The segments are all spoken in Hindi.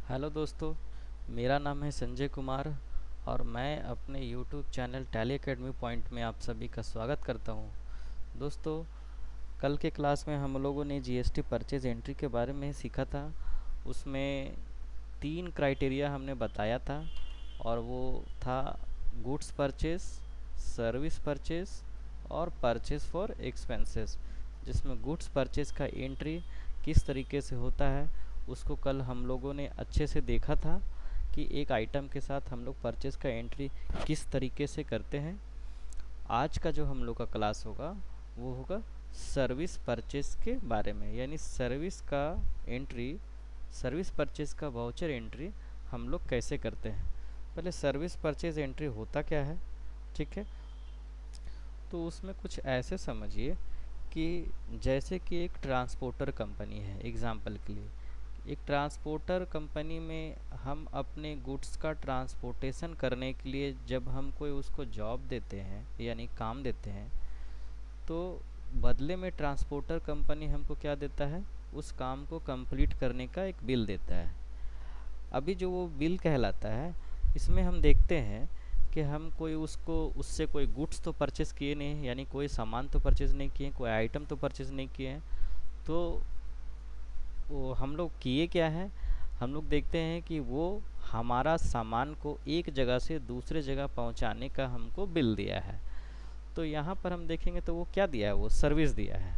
हेलो दोस्तों। मेरा नाम है संजय कुमार और मैं अपने YouTube channel tally academy point में आप सभी का स्वागत करता हूं। दोस्तों, कल के क्लास में हम लोगों ने जीएसटी परचेज एंट्री के बारे में सीखा था। उसमें 3 क्राइटेरिया हमने बताया था और वो था गुड्स परचेज, सर्विस परचेज और परचेज फॉर एक्सपेंसेस। जिसमें गुड्स परचेज का एंट्री किस तरीके से होता है उसको कल हम लोगों ने अच्छे से देखा था कि एक आइटम के साथ हम लोग परचेज का एंट्री किस तरीके से करते हैं। आज का जो हम लोग का क्लास होगा वो होगा सर्विस परचेज के बारे में, यानी सर्विस का एंट्री, सर्विस परचेज का वाउचर एंट्री हम लोग कैसे करते हैं। पहले सर्विस परचेज एंट्री होता क्या है, ठीक है। तो उसमें कुछ ऐसे समझिए कि जैसे कि एक ट्रांसपोर्टर कंपनी है, एग्जाम्पल के लिए एक ट्रांसपोर्टर कंपनी में हम अपने गुड्स का ट्रांसपोर्टेशन करने के लिए जब हम कोई उसको जॉब देते हैं यानी काम देते हैं, तो बदले में ट्रांसपोर्टर कंपनी हमको क्या देता है, उस काम को कंप्लीट करने का एक बिल देता है। अभी जो वो बिल कहलाता है, इसमें हम देखते हैं कि हम कोई उसको उससे कोई गुड्स तो परचेज़ किए नहीं हैं, यानी कोई सामान तो परचेज़ नहीं किए हैं, कोई आइटम तो परचेज़ नहीं किए हैं। तो वो हम लोग किए क्या है, हम लोग देखते हैं कि वो हमारा सामान को एक जगह से दूसरे जगह पहुंचाने का हमको बिल दिया है। तो यहाँ पर हम देखेंगे तो वो क्या दिया है, वो सर्विस दिया है।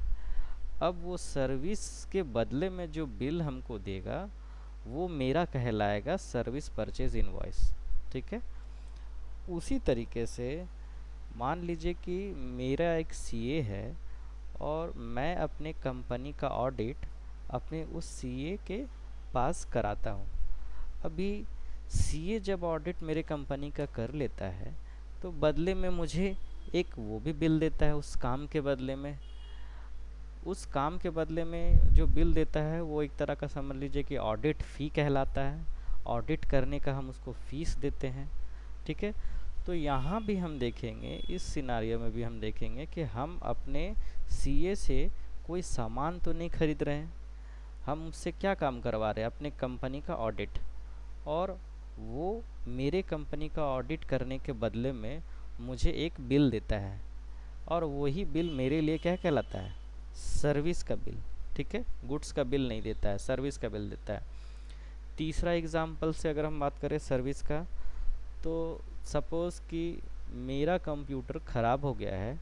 अब वो सर्विस के बदले में जो बिल हमको देगा वो मेरा कहलाएगा सर्विस परचेज इनवॉइस, ठीक है। उसी तरीके से मान लीजिए कि मेरा एक सीए है और मैं अपने कंपनी का ऑडिट अपने उस सीए के पास कराता हूँ। अभी सीए जब ऑडिट मेरे कंपनी का कर लेता है तो बदले में मुझे एक वो भी बिल देता है उस काम के बदले में। उस काम के बदले में जो बिल देता है वो एक तरह का समझ लीजिए कि ऑडिट फ़ी कहलाता है। ऑडिट करने का हम उसको फीस देते हैं, ठीक है। तो यहाँ भी हम देखेंगे, इस सिनारियो में भी हम देखेंगे कि हम अपने सीए से कोई सामान तो नहीं खरीद रहे हैं, हम उससे क्या काम करवा रहे हैं, अपने कंपनी का ऑडिट। और वो मेरे कंपनी का ऑडिट करने के बदले में मुझे एक बिल देता है और वही बिल मेरे लिए क्या कहलाता है, सर्विस का बिल, ठीक है। गुड्स का बिल नहीं देता है, सर्विस का बिल देता है। तीसरा एग्जाम्पल से अगर हम बात करें सर्विस का, तो सपोज़ कि मेरा कंप्यूटर ख़राब हो गया है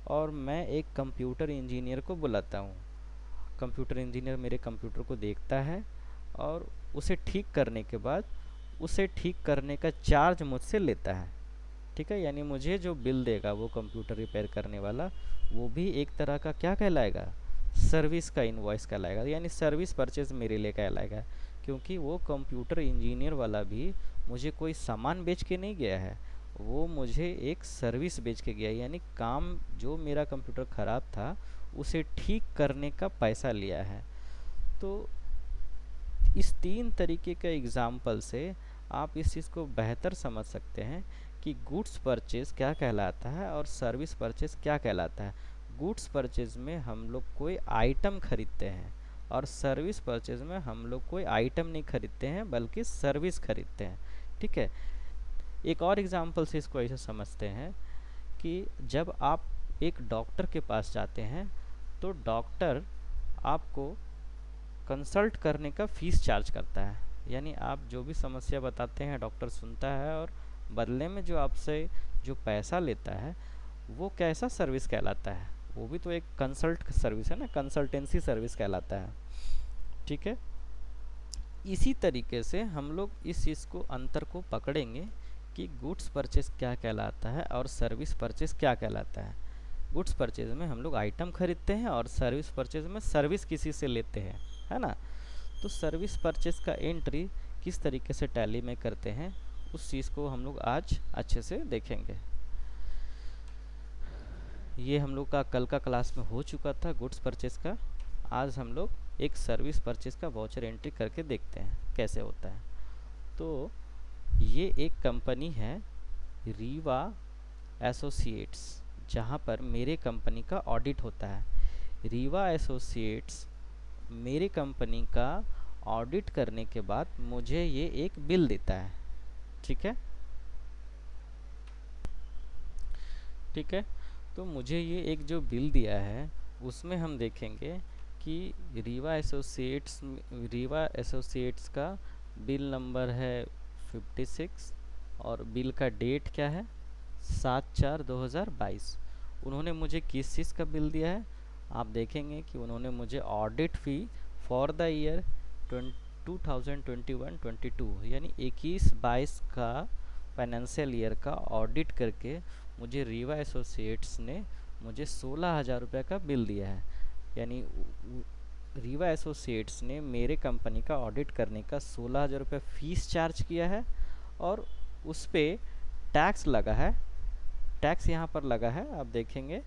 और मैं एक कंप्यूटर इंजीनियर को बुलाता हूँ। कंप्यूटर इंजीनियर मेरे कंप्यूटर को देखता है और उसे ठीक करने के बाद उसे ठीक करने का चार्ज मुझसे लेता है, ठीक है। यानी मुझे जो बिल देगा वो कंप्यूटर रिपेयर करने वाला, वो भी एक तरह का क्या कहलाएगा, सर्विस का इनवॉइस कहलाएगा, यानी सर्विस परचेज मेरे लिए कहलाएगा। क्योंकि वो कंप्यूटर इंजीनियर वाला भी मुझे कोई सामान बेच के नहीं गया है, वो मुझे एक सर्विस बेच के गया, यानी काम जो मेरा कंप्यूटर ख़राब था उसे ठीक करने का पैसा लिया है। तो इस 3 तरीके का एग्जाम्पल से आप इस चीज़ को बेहतर समझ सकते हैं कि गुड्स परचेज क्या कहलाता है और सर्विस परचेज क्या कहलाता है। गुड्स परचेज में हम लोग कोई आइटम खरीदते हैं और सर्विस परचेज में हम लोग कोई आइटम नहीं खरीदते हैं बल्कि सर्विस खरीदते हैं, ठीक है। एक और एग्जाम्पल से इसको ऐसे समझते हैं कि जब आप एक डॉक्टर के पास जाते हैं तो डॉक्टर आपको कंसल्ट करने का फ़ीस चार्ज करता है। यानी आप जो भी समस्या बताते हैं डॉक्टर सुनता है और बदले में जो आपसे जो पैसा लेता है वो कैसा सर्विस कहलाता है, वो भी तो एक कंसल्ट सर्विस है ना, कंसल्टेंसी सर्विस कहलाता है, ठीक है। इसी तरीके से हम लोग इस चीज़ को अंतर को पकड़ेंगे कि गुड्स परचेज क्या कहलाता है और सर्विस परचेज क्या कहलाता है। गुड्स परचेज में हम लोग आइटम खरीदते हैं और सर्विस परचेज में सर्विस किसी से लेते हैं, है ना। तो सर्विस परचेज का एंट्री किस तरीके से टैली में करते हैं उस चीज़ को हम लोग आज अच्छे से देखेंगे। ये हम लोग का कल का क्लास में हो चुका था गुड्स परचेज का। आज हम लोग एक सर्विस परचेज का वाउचर एंट्री करके देखते हैं कैसे होता है। तो ये एक कंपनी है रीवा एसोसिएट्स, जहाँ पर मेरे कंपनी का ऑडिट होता है। रीवा एसोसिएट्स मेरे कंपनी का ऑडिट करने के बाद मुझे ये एक बिल देता है। ठीक है, ठीक है। तो मुझे ये एक जो बिल दिया है उसमें हम देखेंगे कि रीवा एसोसिएट्स का बिल नंबर है 56 और बिल का डेट क्या है 7/4/2022। उन्होंने मुझे किस चीज़ का बिल दिया है, आप देखेंगे कि उन्होंने मुझे audit fee for the year 2021-22 यानी 21-22 का फाइनेंशियल ईयर का ऑडिट करके मुझे रीवा एसोसिएट्स ने मुझे 16,000 रुपये का बिल दिया है। यानी रीवा एसोसिएट्स ने मेरे कंपनी का ऑडिट करने का 16,000 रुपये फीस चार्ज किया है और उस पर टैक्स लगा है। टैक्स यहाँ पर लगा है, आप देखेंगे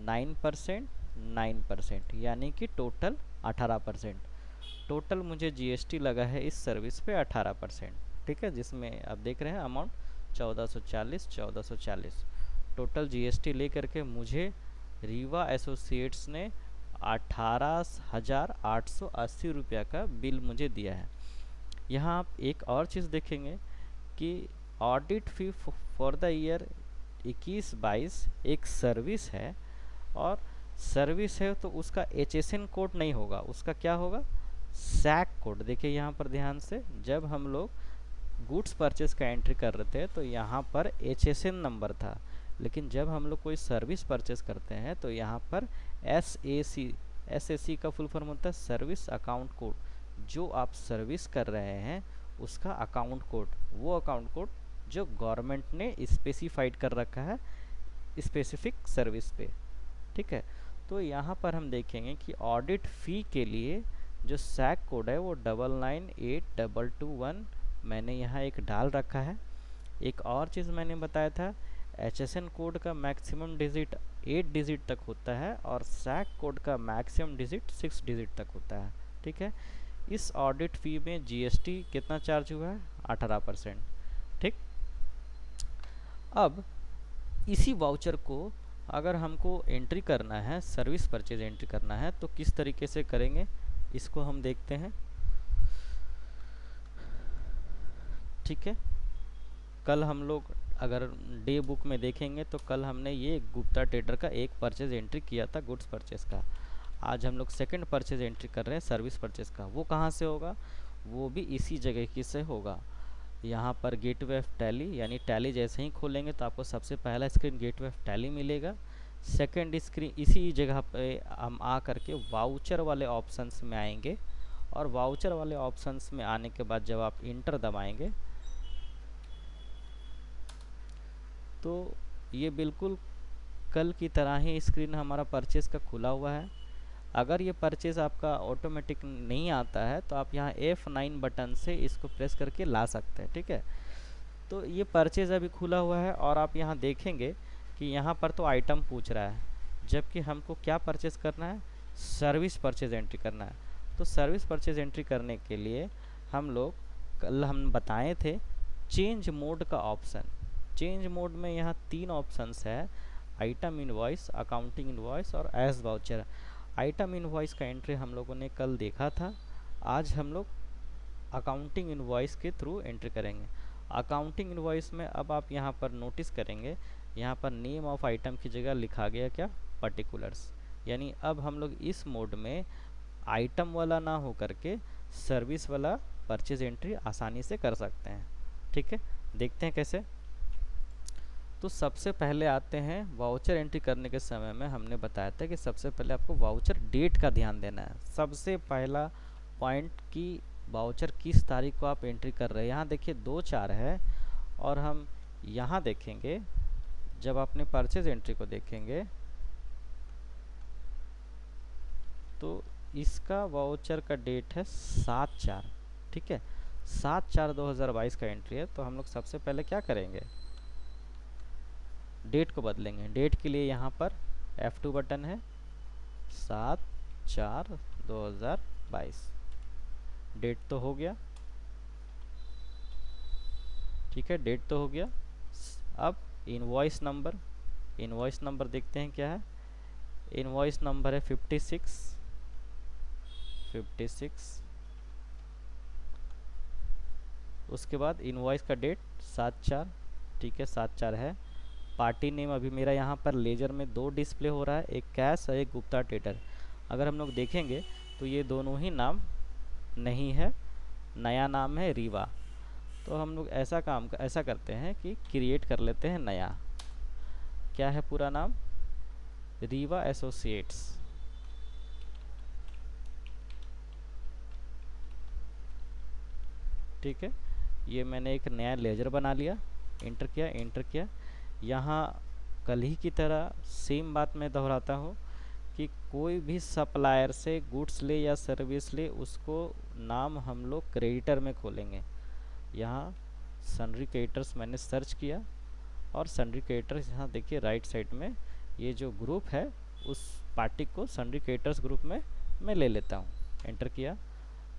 9%, 9% यानी कि टोटल 18%। टोटल मुझे जीएसटी लगा है इस सर्विस पे 18%। ठीक है, जिसमें आप देख रहे हैं अमाउंट 1440 टोटल जीएसटी लेकर के मुझे रीवा एसोसिएट्स ने 18,880 रुपया का बिल मुझे दिया है। यहाँ आप एक और चीज़ देखेंगे कि audit fee for the year 21-22 एक सर्विस है और सर्विस है तो उसका एचएसएन कोड नहीं होगा, उसका क्या होगा सैक कोड। देखिए यहाँ पर ध्यान से, जब हम लोग गुड्स परचेस का एंट्री कर रहे थे तो यहाँ पर एचएसएन नंबर था, लेकिन जब हम लोग कोई सर्विस परचेस करते हैं तो यहाँ पर एसएसी का फुल फॉर्म होता है सर्विस अकाउंट कोड। जो आप सर्विस कर रहे हैं उसका अकाउंट कोड, वो अकाउंट कोड जो गवर्नमेंट ने स्पेसिफाइड कर रखा है स्पेसिफिक सर्विस पे। ठीक है, तो यहाँ पर हम देखेंगे कि ऑडिट फ़ी के लिए जो सैक कोड है वो 998221 मैंने यहाँ एक डाल रखा है। एक और चीज़ मैंने बताया था, एचएसएन कोड का मैक्सिमम डिजिट 8 डिजिट तक होता है और सैक कोड का मैक्सिमम डिजिट 6 डिजिट तक होता है। ठीक है, इस ऑडिट फ़ी में जीएसटी कितना चार्ज हुआ है 18%। ठीक, अब इसी वाउचर को अगर हमको एंट्री करना है, सर्विस परचेज एंट्री करना है तो किस तरीके से करेंगे इसको हम देखते हैं। ठीक है, कल हम लोग अगर डे बुक में देखेंगे तो कल हमने ये गुप्ता ट्रेडर का एक परचेज एंट्री किया था गुड्स परचेज का। आज हम लोग सेकंड परचेज एंट्री कर रहे हैं सर्विस परचेज का। वो कहाँ से होगा, वो भी इसी जगह की से होगा। यहाँ पर गेटवे ऑफ टैली, यानी टैली जैसे ही खोलेंगे तो आपको सबसे पहला स्क्रीन गेटवे ऑफ टैली मिलेगा। सेकंड स्क्रीन इसी जगह पे हम आ करके वाउचर वाले ऑप्शंस में आएंगे और वाउचर वाले ऑप्शंस में आने के बाद जब आप इंटर दबाएंगे तो ये बिल्कुल कल की तरह ही स्क्रीन हमारा परचेज़ का खुला हुआ है। अगर ये परचेज़ आपका ऑटोमेटिक नहीं आता है तो आप यहाँ F9 बटन से इसको प्रेस करके ला सकते हैं। ठीक है, तो ये परचेज़ अभी खुला हुआ है और आप यहाँ देखेंगे कि यहाँ पर तो आइटम पूछ रहा है, जबकि हमको क्या परचेज़ करना है, सर्विस परचेज़ एंट्री करना है। तो सर्विस परचेज़ एंट्री करने के लिए हम लोग कल हम बताए थे चेंज मोड का ऑप्शन। चेंज मोड में यहाँ 3 ऑप्शंस है, आइटम इनवॉइस, अकाउंटिंग इनवॉइस और एज वाउचर। आइटम इनवॉइस का एंट्री हम लोगों ने कल देखा था, आज हम लोग अकाउंटिंग इनवॉइस के थ्रू एंट्री करेंगे। अकाउंटिंग इनवॉइस में अब आप यहाँ पर नोटिस करेंगे, यहाँ पर नेम ऑफ आइटम की जगह लिखा गया क्या पर्टिकुलर्स। यानी अब हम लोग इस मोड में आइटम वाला ना हो करके सर्विस वाला परचेज एंट्री आसानी से कर सकते हैं। ठीक है, देखते हैं कैसे। तो सबसे पहले आते हैं वाउचर एंट्री करने के समय में हमने बताया था कि सबसे पहले आपको वाउचर डेट का ध्यान देना है। सबसे पहला पॉइंट कि वाउचर किस तारीख को आप एंट्री कर रहे हैं। यहाँ देखिए 2/4 है और हम यहाँ देखेंगे जब आपने परचेज एंट्री को देखेंगे तो इसका वाउचर का डेट है 7/4। ठीक है, 7/4/2022 का एंट्री है। तो हम लोग सबसे पहले क्या करेंगे, डेट को बदलेंगे। डेट के लिए यहाँ पर F2 बटन है, 7/4/2022 डेट तो हो गया। ठीक है, डेट तो हो गया। अब इनवॉइस नंबर देखते हैं क्या है। इनवॉइस नंबर है 56 उसके बाद इनवॉइस का डेट 7/4, ठीक है 7/4 है। पार्टी नेम अभी मेरा यहाँ पर लेजर में दो डिस्प्ले हो रहा है, एक कैश और एक गुप्ता ट्रेडर। अगर हम लोग देखेंगे तो ये दोनों ही नाम नहीं है, नया नाम है रीवा। तो हम लोग ऐसा करते हैं कि क्रिएट कर लेते हैं नया। क्या है पूरा नाम? रीवा एसोसिएट्स। ठीक है, ये मैंने एक नया लेजर बना लिया, इंटर किया, इंटर किया। यहाँ कल ही की तरह सेम बात मैं दोहराता हूँ कि कोई भी सप्लायर से गुड्स ले या सर्विस ले, उसको नाम हम लोग क्रेडिटर में खोलेंगे। यहाँ सन्ड्री क्रेडिटर्स मैंने सर्च किया और सन्ड्री क्रेडिटर्स यहाँ देखिए राइट साइड में ये जो ग्रुप है उस पार्टी को सन्ड्री क्रेडिटर्स ग्रुप में मैं ले लेता हूँ। एंटर किया।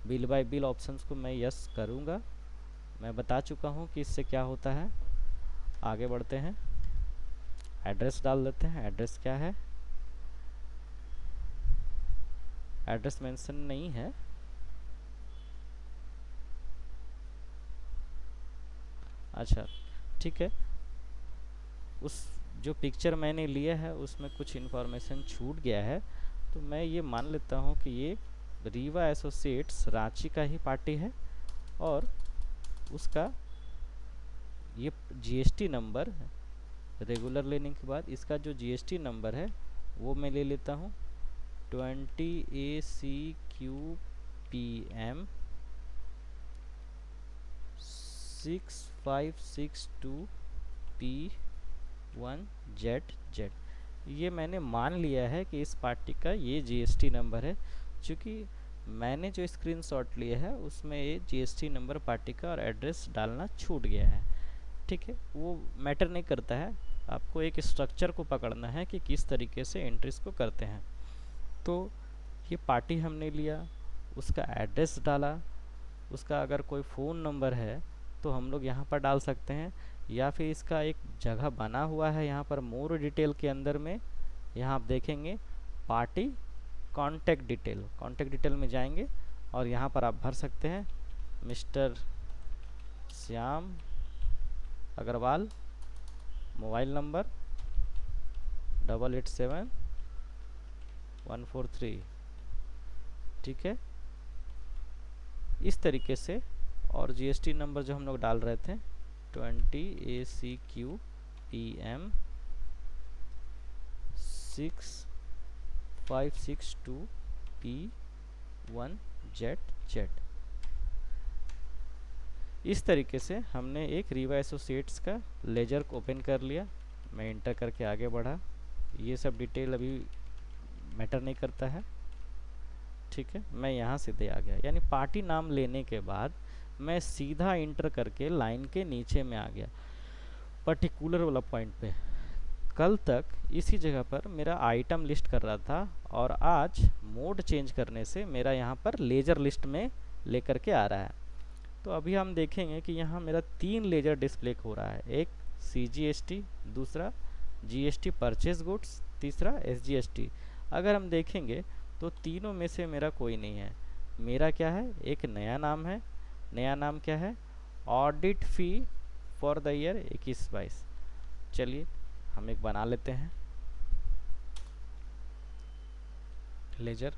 बिल बाय बिल ऑप्शंस को मैं यस करूँगा। मैं बता चुका हूँ कि इससे क्या होता है। आगे बढ़ते हैं, एड्रेस डाल देते हैं। एड्रेस क्या है? एड्रेस मेंशन नहीं है। अच्छा ठीक है, उस जो पिक्चर मैंने लिया है उसमें कुछ इन्फॉर्मेशन छूट गया है, तो मैं ये मान लेता हूँ कि ये रीवा एसोसिएट्स रांची का ही पार्टी है और उसका ये जीएसटी नंबर रेगुलर लेने के बाद इसका जो जीएसटी नंबर है वो मैं ले लेता हूँ 20ACQPM 6562P1ZZ। ये मैंने मान लिया है कि इस पार्टी का ये जीएसटी नंबर है, क्योंकि मैंने जो स्क्रीनशॉट लिया है उसमें ये जीएसटी नंबर पार्टी का और एड्रेस डालना छूट गया है। ठीक है, वो मैटर नहीं करता है, आपको एक स्ट्रक्चर को पकड़ना है कि किस तरीके से एंट्रीज को करते हैं। तो ये पार्टी हमने लिया, उसका एड्रेस डाला, उसका अगर कोई फ़ोन नंबर है तो हम लोग यहाँ पर डाल सकते हैं, या फिर इसका एक जगह बना हुआ है यहाँ पर मोर डिटेल के अंदर में। यहाँ आप देखेंगे पार्टी कॉन्टैक्ट डिटेल में जाएंगे और यहाँ पर आप भर सकते हैं mister Shyam Agrawal, mobile number 887143। ठीक है, इस तरीके से। और जीएसटी नंबर जो हम लोग डाल रहे थे 20ACQPM 6562P1ZZ। इस तरीके से हमने एक रीवा एसोसिएट्स का लेजर को ओपन कर लिया। मैं इंटर करके आगे बढ़ा। ये सब डिटेल अभी मैटर नहीं करता है। ठीक है, मैं यहाँ सीधे आ गया, यानी पार्टी नाम लेने के बाद मैं सीधा इंटर करके लाइन के नीचे में आ गया पर्टिकुलर वाला पॉइंट पे। कल तक इसी जगह पर मेरा आइटम लिस्ट कर रहा था और आज मोड चेंज करने से मेरा यहाँ पर लेजर लिस्ट में लेकर के आ रहा है। तो अभी हम देखेंगे कि यहाँ मेरा 3 लेजर डिस्प्ले हो रहा है, एक CGST, दूसरा GST परचेज गुड्स, तीसरा SGST। अगर हम देखेंगे तो तीनों में से मेरा कोई नहीं है। मेरा क्या है? एक नया नाम है। नया नाम क्या है? Audit fee for the year 21-22। चलिए हम एक बना लेते हैं ledger.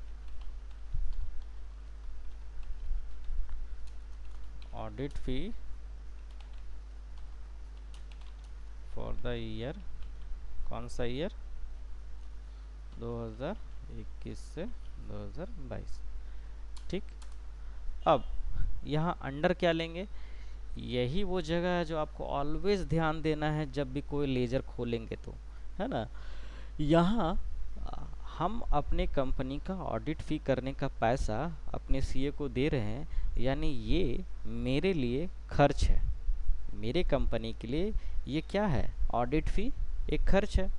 Audit fee for the year, कौन सा ईयर? 2021 से 2022। ठीक, अब यहाँ अंडर क्या लेंगे? यही वो जगह है जो आपको ऑलवेज ध्यान देना है जब भी कोई लेजर खोलेंगे तो, है ना। यहाँ हम अपने कंपनी का ऑडिट फी करने का पैसा अपने सीए को दे रहे हैं, यानी ये मेरे लिए खर्च है। मेरे कंपनी के लिए ये क्या है? ऑडिट फी एक खर्च है।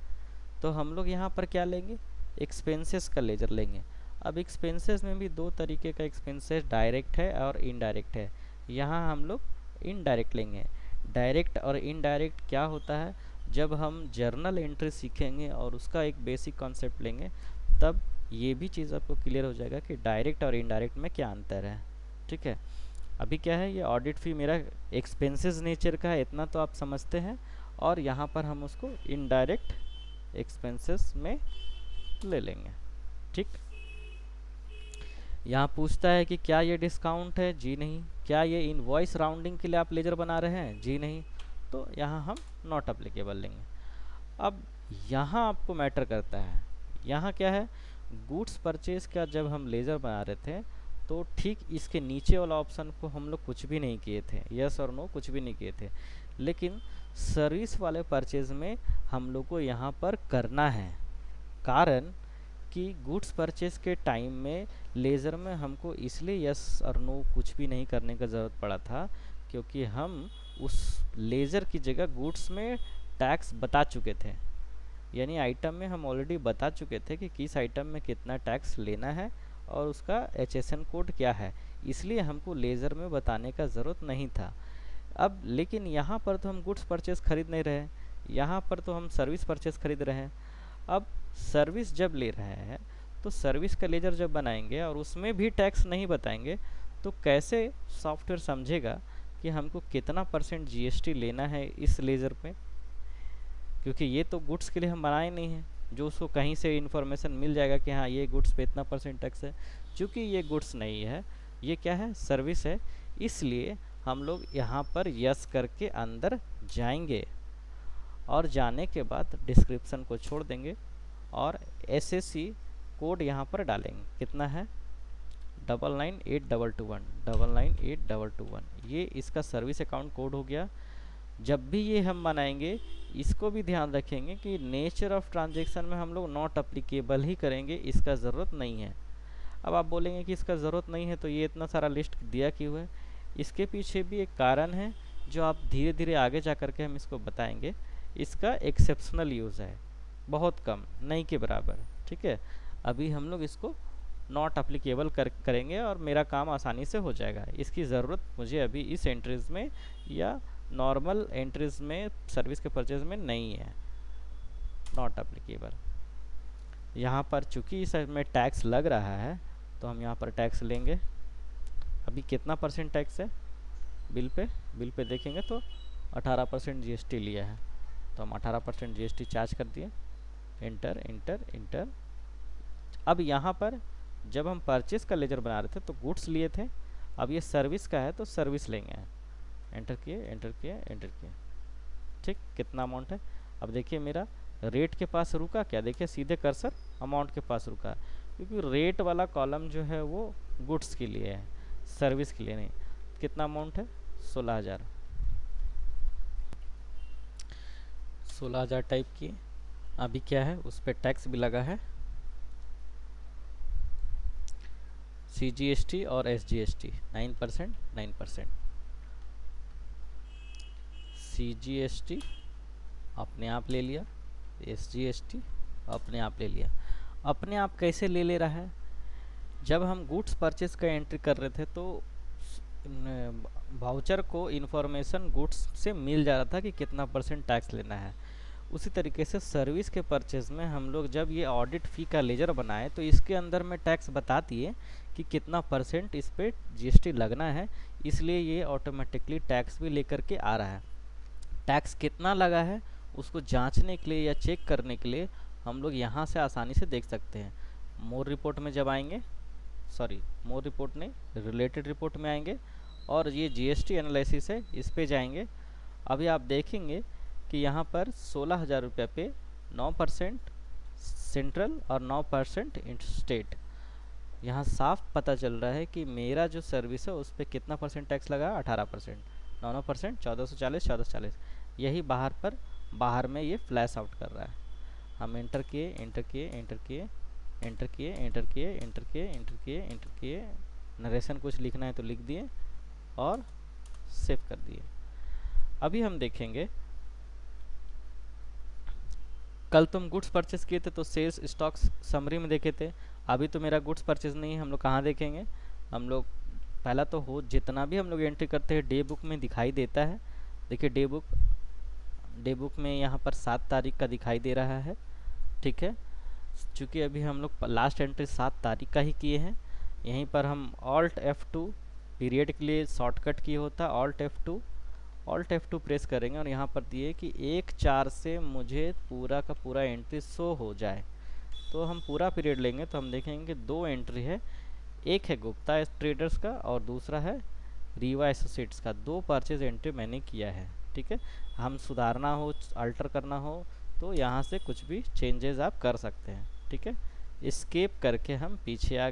तो हम लोग यहाँ पर क्या लेंगे? एक्सपेंसेस का लेजर लेंगे। अब एक्सपेंसेस में भी दो तरीके का एक्सपेंसेस, डायरेक्ट है और इनडायरेक्ट है। यहाँ हम लोग इनडायरेक्ट लेंगे। डायरेक्ट और इनडायरेक्ट क्या होता है? जब हम जर्नल एंट्री सीखेंगे और उसका एक बेसिक कॉन्सेप्ट लेंगे तब ये भी चीज़ आपको क्लियर हो जाएगा कि डायरेक्ट और इनडायरेक्ट में क्या अंतर है। ठीक है, अभी क्या है, ये ऑडिट फी मेरा एक्सपेंसेस नेचर का है, इतना तो आप समझते हैं, और यहाँ पर हम उसको इनडायरेक्ट एक्सपेंसेस में ले लेंगे। ठीक, यहाँ पूछता है कि क्या ये डिस्काउंट है, जी नहीं। क्या ये इनवॉइस राउंडिंग के लिए आप लेजर बना रहे हैं, जी नहीं, तो यहाँ हम नॉट अप्लीकेबल लेंगे। अब यहाँ आपको मैटर करता है, यहाँ क्या है, गुड्स परचेज का जब हम लेजर बना रहे थे तो ठीक इसके नीचे वाला ऑप्शन को हम लोग कुछ भी नहीं किए थे, यस और नो कुछ भी नहीं किए थे, लेकिन सर्विस वाले परचेज में हम लोग को यहाँ पर करना है। कारण कि गुड्स परचेज के टाइम में लेज़र में हमको इसलिए यस और नो कुछ भी नहीं करने का ज़रूरत पड़ा था क्योंकि हम उस लेज़र की जगह गुड्स में टैक्स बता चुके थे, यानी आइटम में हम ऑलरेडी बता चुके थे कि किस आइटम में कितना टैक्स लेना है और उसका HSN कोड क्या है, इसलिए हमको लेज़र में बताने का ज़रूरत नहीं था। अब लेकिन यहाँ पर तो हम गुड्स परचेज खरीद नहीं रहे हैं, यहाँ पर तो हम सर्विस परचेज खरीद रहे हैं। अब सर्विस जब ले रहे हैं तो सर्विस का लेजर जब बनाएंगे और उसमें भी टैक्स नहीं बताएंगे तो कैसे सॉफ्टवेयर समझेगा कि हमको कितना परसेंट GST लेना है इस लेज़र पे, क्योंकि ये तो गुड्स के लिए हम बनाए नहीं हैं जो उसको कहीं से इन्फॉर्मेशन मिल जाएगा कि हाँ ये गुड्स पे इतना परसेंट टैक्स है। चूँकि ये गुड्स नहीं है, ये क्या है, सर्विस है, इसलिए हम लोग यहाँ पर यस करके अंदर जाएंगे और जाने के बाद डिस्क्रिप्शन को छोड़ देंगे और SSC कोड यहाँ पर डालेंगे, कितना है 998221 998221, ये इसका सर्विस अकाउंट कोड हो गया। जब भी ये हम बनाएंगे इसको भी ध्यान रखेंगे कि नेचर ऑफ ट्रांजैक्शन में हम लोग नॉट अप्लीकेबल ही करेंगे, इसका ज़रूरत नहीं है। अब आप बोलेंगे कि इसका ज़रूरत नहीं है तो ये इतना सारा लिस्ट दिया क्यों है, इसके पीछे भी एक कारण है जो आप धीरे धीरे आगे जा कर के हम इसको बताएंगे। इसका एक्सेप्शनल यूज़ है, बहुत कम, नहीं के बराबर। ठीक है, अभी हम लोग इसको नॉट अप्लीकेबल करेंगे और मेरा काम आसानी से हो जाएगा। इसकी ज़रूरत मुझे अभी इस एंट्रीज़ में या नॉर्मल एंट्रीज़ में सर्विस के परचेज में नहीं है, नॉट अप्लीकेबल। यहाँ पर चूँकि इस में टैक्स लग रहा है तो हम यहाँ पर टैक्स लेंगे। अभी कितना परसेंट टैक्स है बिल पे देखेंगे तो 18% GST लिया है, तो हम 18% GST चार्ज कर दिए, इंटर इंटर इंटर। अब यहाँ पर जब हम परचेस का लेजर बना रहे थे तो गुड्स लिए थे, अब ये सर्विस का है तो सर्विस लेंगे, एंटर किए एंटर किए एंटर किए। ठीक, कितना अमाउंट है, अब देखिए मेरा रेट के पास रुका क्या, देखिए सीधे कर्सर अमाउंट के पास रुका, क्योंकि रेट वाला कॉलम जो है वो गुड्स के लिए है, सर्विस के लिए नहीं। कितना अमाउंट है 16,000, 16,000 टाइप किए। अभी क्या है, उस पर टैक्स भी लगा है, CGST और SGST 9%, 9%। CGST अपने आप ले लिया, SGST अपने आप ले लिया। अपने आप कैसे ले रहा है, जब हम गुड्स परचेस का एंट्री कर रहे थे तो वाउचर को इन्फॉर्मेशन गुड्स से मिल जा रहा था कि कितना परसेंट टैक्स लेना है। उसी तरीके से सर्विस के परचेज में हम लोग जब ये ऑडिट फ़ी का लेजर बनाए तो इसके अंदर में टैक्स बता दिए कि कितना परसेंट इस पर GST लगना है, इसलिए ये ऑटोमेटिकली टैक्स भी लेकर के आ रहा है। टैक्स कितना लगा है उसको जांचने के लिए या चेक करने के लिए हम लोग यहाँ से आसानी से देख सकते हैं। मोर रिपोर्ट में जब आएंगे, सॉरी मोर रिपोर्ट नहीं, रिलेटेड रिपोर्ट में आएंगे और ये GST एनालिसिस है, इस पे जाएंगे। अभी आप देखेंगे कि यहाँ पर 16,000 रुपये पे 9% सेंट्रल और 9% स्टेट। यहाँ साफ पता चल रहा है कि मेरा जो सर्विस है उस पर कितना परसेंट टैक्स लगा, 18%, 9% 1440, 1440। यही बाहर में ये फ्लैश आउट कर रहा है। हम एंटर किए एंटर किए एंटर किए एंटर किए एंटर किए एंटर किए एंटर किए एंटर किए, नरेशन कुछ लिखना है तो लिख दिए और सेव कर दिए। अभी हम देखेंगे, कल तुम गुड्स परचेस किए थे तो सेल्स स्टॉक समरी में देखे थे, अभी तो मेरा गुड्स परचेस नहीं है, हम लोग कहाँ देखेंगे, हम लोग पहला तो हो जितना भी हम लोग एंट्री करते हैं डे बुक में दिखाई देता है। देखिए डे बुक में यहाँ पर 7 तारीख का दिखाई दे रहा है। ठीक है, चूँकि अभी हम लोग लास्ट एंट्री 7 तारीख का ही किए हैं, यहीं पर हम Alt F2 पीरियड के लिए शॉर्टकट की होता है ऑल्ट F2 प्रेस करेंगे और यहाँ पर दिए कि 1/4 से मुझे पूरा का पूरा एंट्री शो हो जाए। तो हम पूरा पीरियड लेंगे तो हम देखेंगे कि 2 एंट्री है, एक है गुप्ता ट्रेडर्स का और दूसरा है रीवा एसोसिएट्स का। 2 परचेज एंट्री मैंने किया है। ठीक है, हम सुधारना हो, अल्टर करना हो तो यहाँ से कुछ भी चेंजेस आप कर सकते हैं। ठीक है, एस्केप करके हम पीछे आ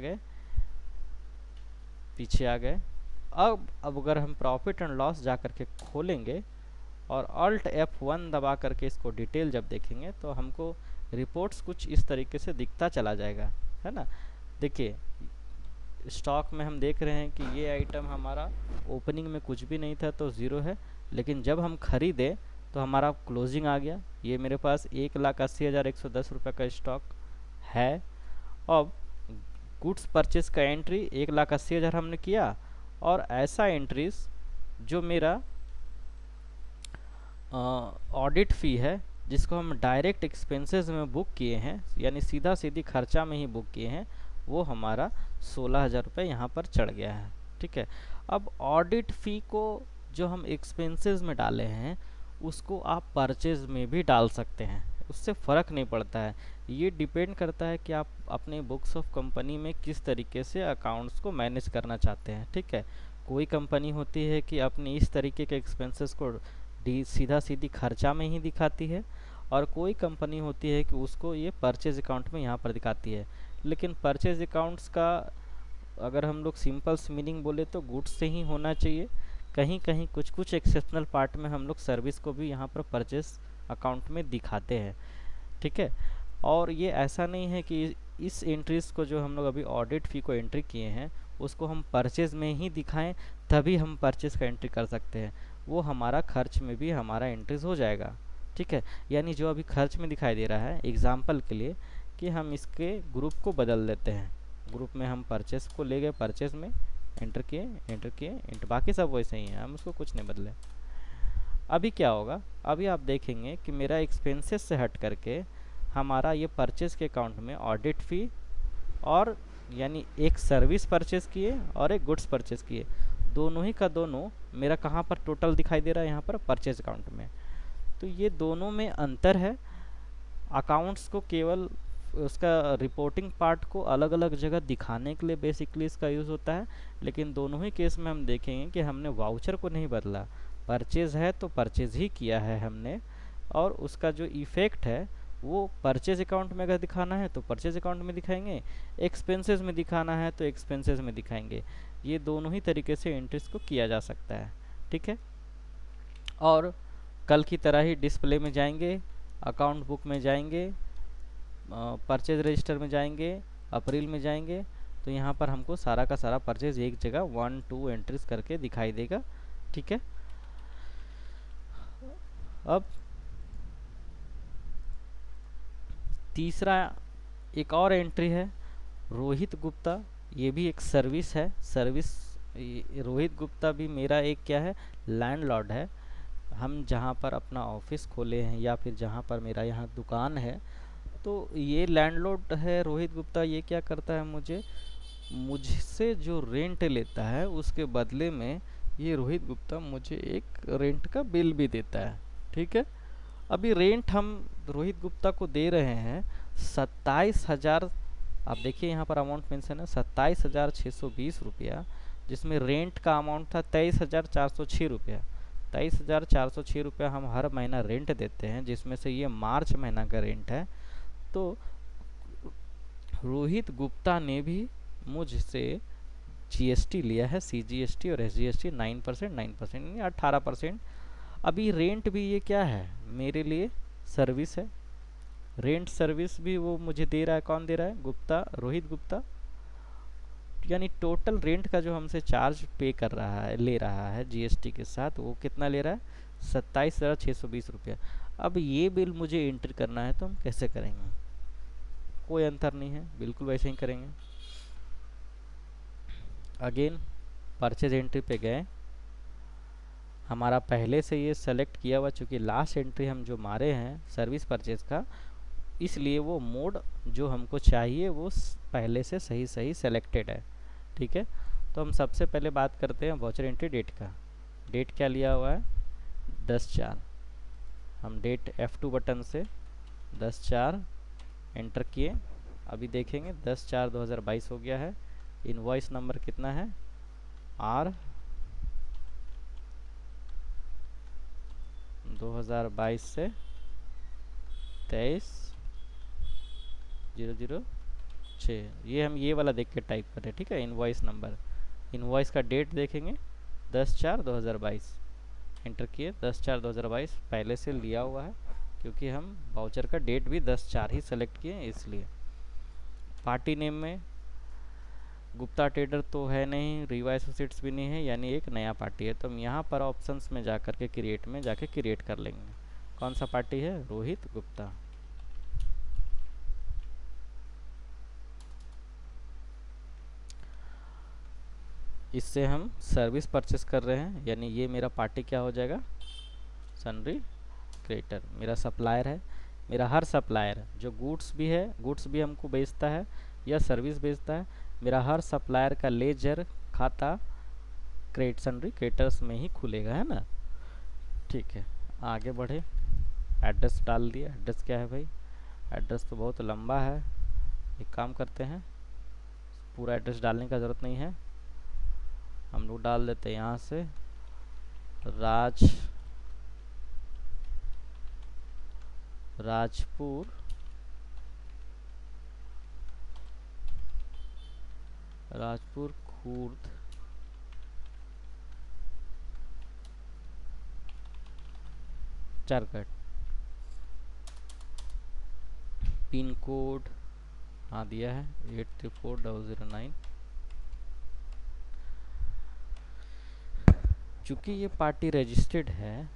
गए। अब अगर हम प्रॉफिट एंड लॉस जा करके खोलेंगे और अल्ट F1 दबा करके इसको डिटेल जब देखेंगे तो हमको रिपोर्ट्स कुछ इस तरीके से दिखता चला जाएगा, है ना। देखिए स्टॉक में हम देख रहे हैं कि ये आइटम हमारा ओपनिंग में कुछ भी नहीं था तो ज़ीरो है, लेकिन जब हम खरीदे तो हमारा क्लोजिंग आ गया। ये मेरे पास 1,80,110 रुपये का स्टॉक है। अब गुड्स परचेस का एंट्री 1,80,000 हमने किया और ऐसा एंट्रीज जो मेरा ऑडिट फ़ी है जिसको हम डायरेक्ट एक्सपेंसेस में बुक किए हैं, यानी सीधा सीधी खर्चा में ही बुक किए हैं, वो हमारा 16,000 रुपये यहाँ पर चढ़ गया है। ठीक है, अब ऑडिट फ़ी को जो हम एक्सपेंसेस में डाले हैं उसको आप परचेज में भी डाल सकते हैं, उससे फ़र्क नहीं पड़ता है। ये डिपेंड करता है कि आप अपने बुक्स ऑफ कंपनी में किस तरीके से अकाउंट्स को मैनेज करना चाहते हैं। ठीक है, कोई कंपनी होती है कि अपने इस तरीके के एक्सपेंसेस को सीधा सीधी खर्चा में ही दिखाती है और कोई कंपनी होती है कि उसको ये परचेज अकाउंट में यहाँ पर दिखाती है। लेकिन परचेज अकाउंट्स का अगर हम लोग सिंपल मीनिंग बोले तो गुड्स से ही होना चाहिए। कहीं कहीं कुछ कुछ एक्सेप्शनल पार्ट में हम लोग सर्विस को भी यहाँ पर परचेज अकाउंट में दिखाते हैं। ठीक है, और ये ऐसा नहीं है कि इस एंट्रीज को जो हम लोग अभी ऑडिट फ़ी को एंट्री किए हैं उसको हम परचेज में ही दिखाएं तभी हम परचेज का एंट्री कर सकते हैं। वो हमारा खर्च में भी हमारा एंट्रीज हो जाएगा। ठीक है, यानी जो अभी खर्च में दिखाई दे रहा है, एग्जाम्पल के लिए कि हम इसके ग्रुप को बदल देते हैं। ग्रुप में हम परचेस को ले गए, परचेस में एंटर किए, बाकी सब वैसे ही है, हम उसको कुछ नहीं बदले। अभी क्या होगा, अभी आप देखेंगे कि मेरा एक्सपेंसेस से हट करके हमारा ये परचेस के अकाउंट में ऑडिट फ़ी और यानी एक सर्विस परचेस किए और एक गुड्स परचेस किए, दोनों ही का दोनों मेरा कहाँ पर टोटल दिखाई दे रहा है, यहाँ पर परचेज अकाउंट में। तो ये दोनों में अंतर है। अकाउंट्स को केवल उसका रिपोर्टिंग पार्ट को अलग अलग जगह दिखाने के लिए बेसिकली इसका यूज़ होता है, लेकिन दोनों ही केस में हम देखेंगे कि हमने वाउचर को नहीं बदला। परचेज़ है तो परचेज़ ही किया है हमने, और उसका जो इफ़ेक्ट है वो परचेज अकाउंट में अगर दिखाना है तो परचेज अकाउंट में दिखाएंगे, एक्सपेंसेस में दिखाना है तो एक्सपेंसेस में दिखाएंगे। ये दोनों ही तरीके से एंट्रीज को किया जा सकता है। ठीक है, और कल की तरह ही डिस्प्ले में जाएंगे, अकाउंट बुक में जाएंगे, परचेज रजिस्टर में जाएंगे, अप्रैल में जाएंगे, तो यहाँ पर हमको सारा का सारा परचेज एक जगह 1-2 एंट्रीज करके दिखाई देगा। ठीक है, अब तीसरा एक और एंट्री है रोहित गुप्ता, ये भी एक सर्विस है। रोहित गुप्ता भी मेरा एक क्या है, लैंडलॉर्ड है। हम जहाँ पर अपना ऑफिस खोले हैं या फिर जहाँ पर मेरा यहाँ दुकान है, तो ये लैंडलॉर्ड है रोहित गुप्ता। ये क्या करता है, मुझसे जो रेंट लेता है उसके बदले में ये रोहित गुप्ता मुझे एक रेंट का बिल भी देता है। ठीक है, अभी रेंट हम रोहित गुप्ता को दे रहे हैं 27,000, आप देखिए यहाँ पर अमाउंट मेंशन है 27,620 रुपया, जिसमें रेंट का अमाउंट था 23,406 रुपया। 23,406 रुपया हम हर महीना रेंट देते हैं, जिसमें से ये मार्च महीना का रेंट है। तो रोहित गुप्ता ने भी मुझसे जीएसटी लिया है, सीजीएसटी और एसजीएसटी 9% यानी 18%। अभी रेंट भी ये क्या है, मेरे लिए सर्विस है। रेंट सर्विस भी वो मुझे दे रहा है, कौन दे रहा है, रोहित गुप्ता। यानी टोटल रेंट का जो हमसे चार्ज पे कर रहा है, ले रहा है जीएसटी के साथ, वो कितना ले रहा है, 27,620 रुपया। अब ये बिल मुझे एंटर करना है तो हम कैसे करेंगे, कोई अंतर नहीं है, बिल्कुल वैसे ही करेंगे। अगेन परचेज एंट्री पे गए, हमारा पहले से ये सेलेक्ट किया हुआ, चूँकि लास्ट एंट्री हम जो मारे हैं सर्विस परचेज का, इसलिए वो मोड जो हमको चाहिए वो पहले से सही सेलेक्टेड है। ठीक है, तो हम सबसे पहले बात करते हैं वाउचर एंट्री डेट का। डेट क्या लिया हुआ है? 10/4। हम डेट F2 बटन से 10/4 एंटर किए। अभी देखेंगे 10/4/2022 हो गया है। इनवॉइस नंबर कितना है? R 2022 से 23/006। ये हम ये वाला देख के टाइप कर रहे हैं, ठीक है। इनवॉइस नंबर, इनवॉइस का डेट देखेंगे 10/4/2022 एंटर किए। 10/4/2022 पहले से लिया हुआ है क्योंकि हम वाउचर का डेट भी 10/4 ही सेलेक्ट किए इसलिए। पार्टी नेम में गुप्ता ट्रेडर तो है नहीं, रीवा एसोसिएट्स भी नहीं है, यानी एक नया पार्टी है। तो हम यहाँ पर ऑप्शंस में जा कर के क्रिएट में जाके क्रिएट कर लेंगे। कौन सा पार्टी है? रोहित गुप्ता। इससे हम सर्विस परचेस कर रहे हैं, यानी ये मेरा पार्टी क्या हो जाएगा? सनरी क्रिएटर। मेरा सप्लायर है। मेरा हर सप्लायर जो गुड्स भी है, गुड्स भी हमको बेचता है या सर्विस बेचता है, मेरा हर सप्लायर का लेजर खाता क्रिएट सनरी क्रिएटर्स में ही खुलेगा, है ना। ठीक है, आगे बढ़े। एड्रेस डाल दिया। एड्रेस क्या है भाई? एड्रेस तो बहुत लंबा है। एक काम करते हैं, पूरा एड्रेस डालने का ज़रूरत नहीं है, हम लोग डाल देते हैं यहाँ से राजपुर खुर्द झारखंड। पिन कोड हाँ दिया है 834009। चूँकि ये पार्टी रजिस्टर्ड है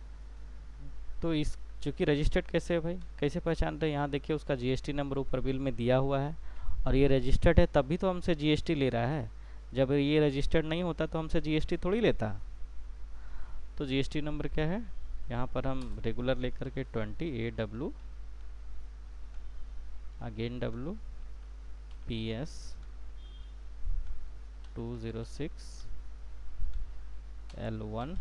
तो इस चूँकि रजिस्टर्ड कैसे है भाई, कैसे पहचान रहे हैं? यहाँ देखिए उसका जीएसटी नंबर ऊपर बिल में दिया हुआ है और ये रजिस्टर्ड है तभी तो हमसे जीएसटी ले रहा है। जब ये रजिस्टर्ड नहीं होता तो हमसे जीएसटी थोड़ी लेता। तो जीएसटी नंबर क्या है? यहाँ पर हम रेगुलर लेकर के 20AW again W PS 206 L1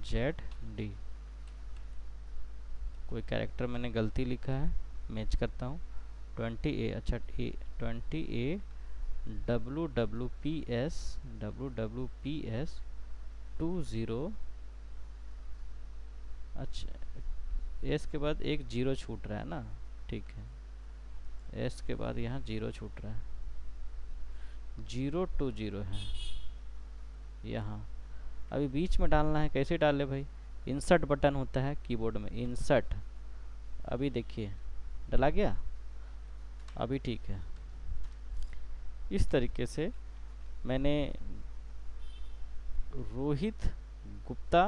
ZD। कोई कैरेक्टर मैंने गलती लिखा है, मैच करता हूँ। 20A, अच्छा 20A WWPS 20, अच्छा एस के बाद एक जीरो छूट रहा है ना, ठीक है। एस के बाद यहाँ जीरो छूट रहा है, 020 है यहाँ। अभी बीच में डालना है, कैसे डाले भाई? इंसर्ट बटन होता है कीबोर्ड में, इंसर्ट। अभी देखिए डला गया, अभी ठीक है। इस तरीके से मैंने रोहित गुप्ता,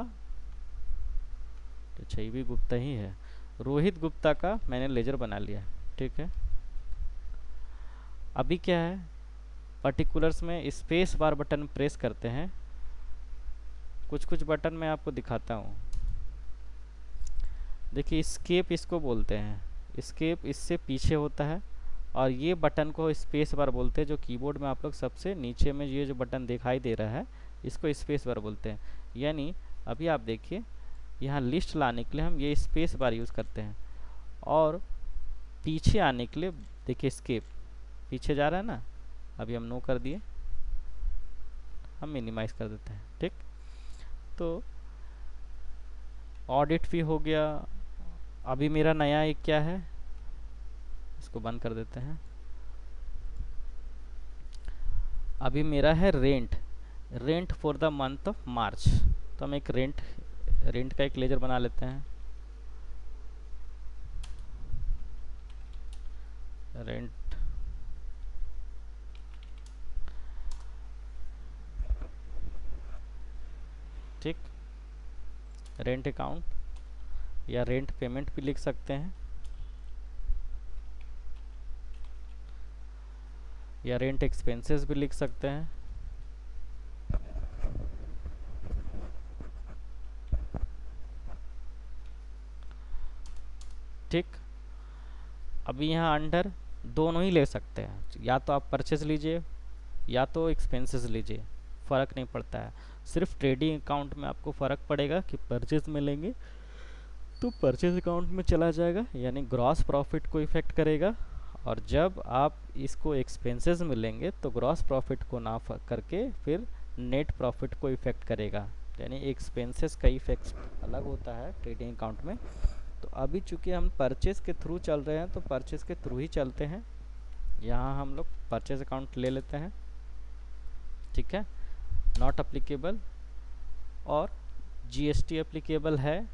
अच्छा ये भी गुप्ता ही है, रोहित गुप्ता का मैंने लेजर बना लिया, ठीक है। अभी क्या है, पर्टिकुलर्स में स्पेस बार बटन प्रेस करते हैं। कुछ कुछ बटन मैं आपको दिखाता हूँ। देखिए स्केप इसको बोलते हैं, स्केप इससे पीछे होता है और ये बटन को स्पेस बार बोलते हैं। जो कीबोर्ड में आप लोग सबसे नीचे में ये जो बटन दिखाई दे रहा है इसको स्पेस बार बोलते हैं। यानी अभी आप देखिए यहाँ लिस्ट लाने के लिए हम ये स्पेस बार यूज़ करते हैं और पीछे आने के लिए देखिए स्केप पीछे जा रहा है ना। अभी हम नो कर दिए, हम मिनिमाइज कर देते हैं, ठीक। तो ऑडिट भी हो गया। अभी मेरा नया एक क्या है, इसको बंद कर देते हैं। अभी मेरा है rent for the month of March. तो हम एक रेंट का एक लेजर बना लेते हैं। रेंट ठीक, रेंट अकाउंट या रेंट पेमेंट भी लिख सकते हैं या रेंट एक्सपेंसेस भी लिख सकते हैं। ठीक, अभी यहाँ अंडर दोनों ही ले सकते हैं, या तो आप परचेज लीजिए या तो एक्सपेंसेस लीजिए, फ़र्क नहीं पड़ता है। सिर्फ ट्रेडिंग अकाउंट में आपको फ़र्क पड़ेगा कि परचेज में लेंगे तो परचेज अकाउंट में चला जाएगा, यानी ग्रॉस प्रॉफिट को इफ़ेक्ट करेगा। और जब आप इसको एक्सपेंसेस में लेंगे तो ग्रॉस प्रॉफिट को ना करके फिर नेट प्रॉफिट को इफ़ेक्ट करेगा, यानी एक्सपेंसेस का इफेक्ट अलग होता है ट्रेडिंग अकाउंट में। तो अभी चूंकि हम परचेज के थ्रू चल रहे हैं तो परचेज के थ्रू ही चलते हैं। यहाँ हम लोग परचेज अकाउंट ले लेते हैं, ठीक है, नॉट अप्लीकेबल। और जीएसटी एप्लीकेबल है,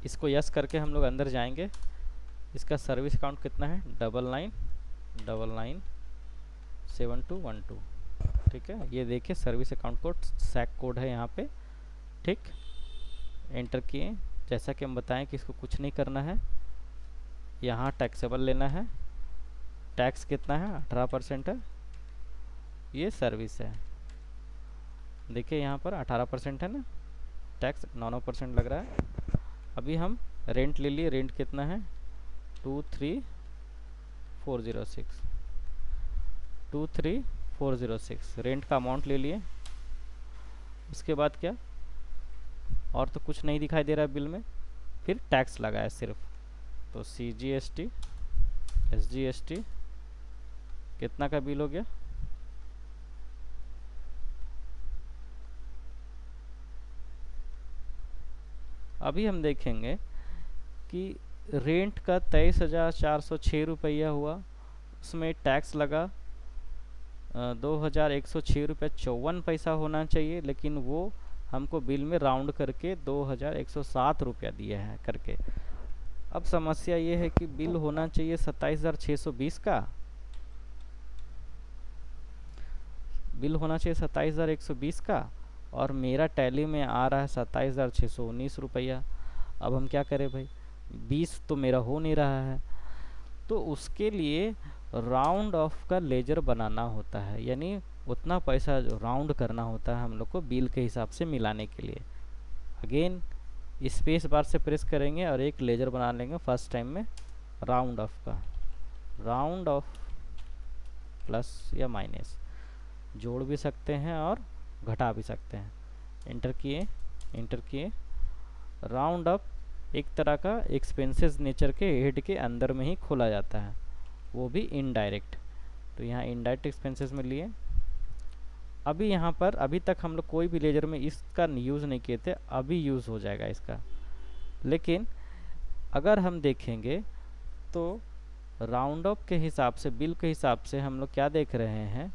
इसको यस करके हम लोग अंदर जाएंगे। इसका सर्विस अकाउंट कितना है, 99997212, ठीक है। ये देखिए service account code SAC code है यहाँ पे, ठीक। एंटर किए। जैसा कि हम बताएं कि इसको कुछ नहीं करना है, यहाँ टैक्सेबल लेना है। टैक्स कितना है, 18% है। ये सर्विस है, देखिए यहाँ पर 18% है ना, टैक्स 9% लग रहा है। अभी हम रेंट ले लिए, रेंट कितना है 23406 रेंट का अमाउंट ले लिए। उसके बाद क्या, और तो कुछ नहीं दिखाई दे रहा है बिल में। फिर टैक्स लगाया सिर्फ, तो CGST SGST कितना का बिल हो गया, अभी हम देखेंगे कि रेंट का 23,406 हुआ, उसमें टैक्स लगा 2,106 रुपये 54 पैसा होना चाहिए, लेकिन वो हमको बिल में राउंड करके 2,107 रुपया दिया है करके। अब समस्या ये है कि बिल होना चाहिए 27,620 का, बिल होना चाहिए 27,120 का, और मेरा टैली में आ रहा है 27,619 रुपया। अब हम क्या करें भाई, 20 तो मेरा हो नहीं रहा है। तो उसके लिए राउंड ऑफ का लेजर बनाना होता है, यानी उतना पैसा राउंड करना होता है हम लोग को बिल के हिसाब से मिलाने के लिए। अगेन स्पेस बार से प्रेस करेंगे और एक लेजर बना लेंगे फर्स्ट टाइम में राउंड ऑफ का। राउंड ऑफ प्लस या माइनस जोड़ भी सकते हैं और घटा भी सकते हैं। एंटर किए, एंटर किए। राउंड अप एक तरह का एक्सपेंसेस नेचर के हेड के अंदर में ही खोला जाता है, वो भी इनडायरेक्ट। तो यहाँ इनडायरेक्ट एक्सपेंसेस में लिए। अभी यहाँ पर अभी तक हम लोग कोई भी लेजर में इसका यूज़ नहीं किए थे, अभी यूज़ हो जाएगा इसका। लेकिन अगर हम देखेंगे तो राउंड अप के हिसाब से, बिल के हिसाब से हम लोग क्या देख रहे हैं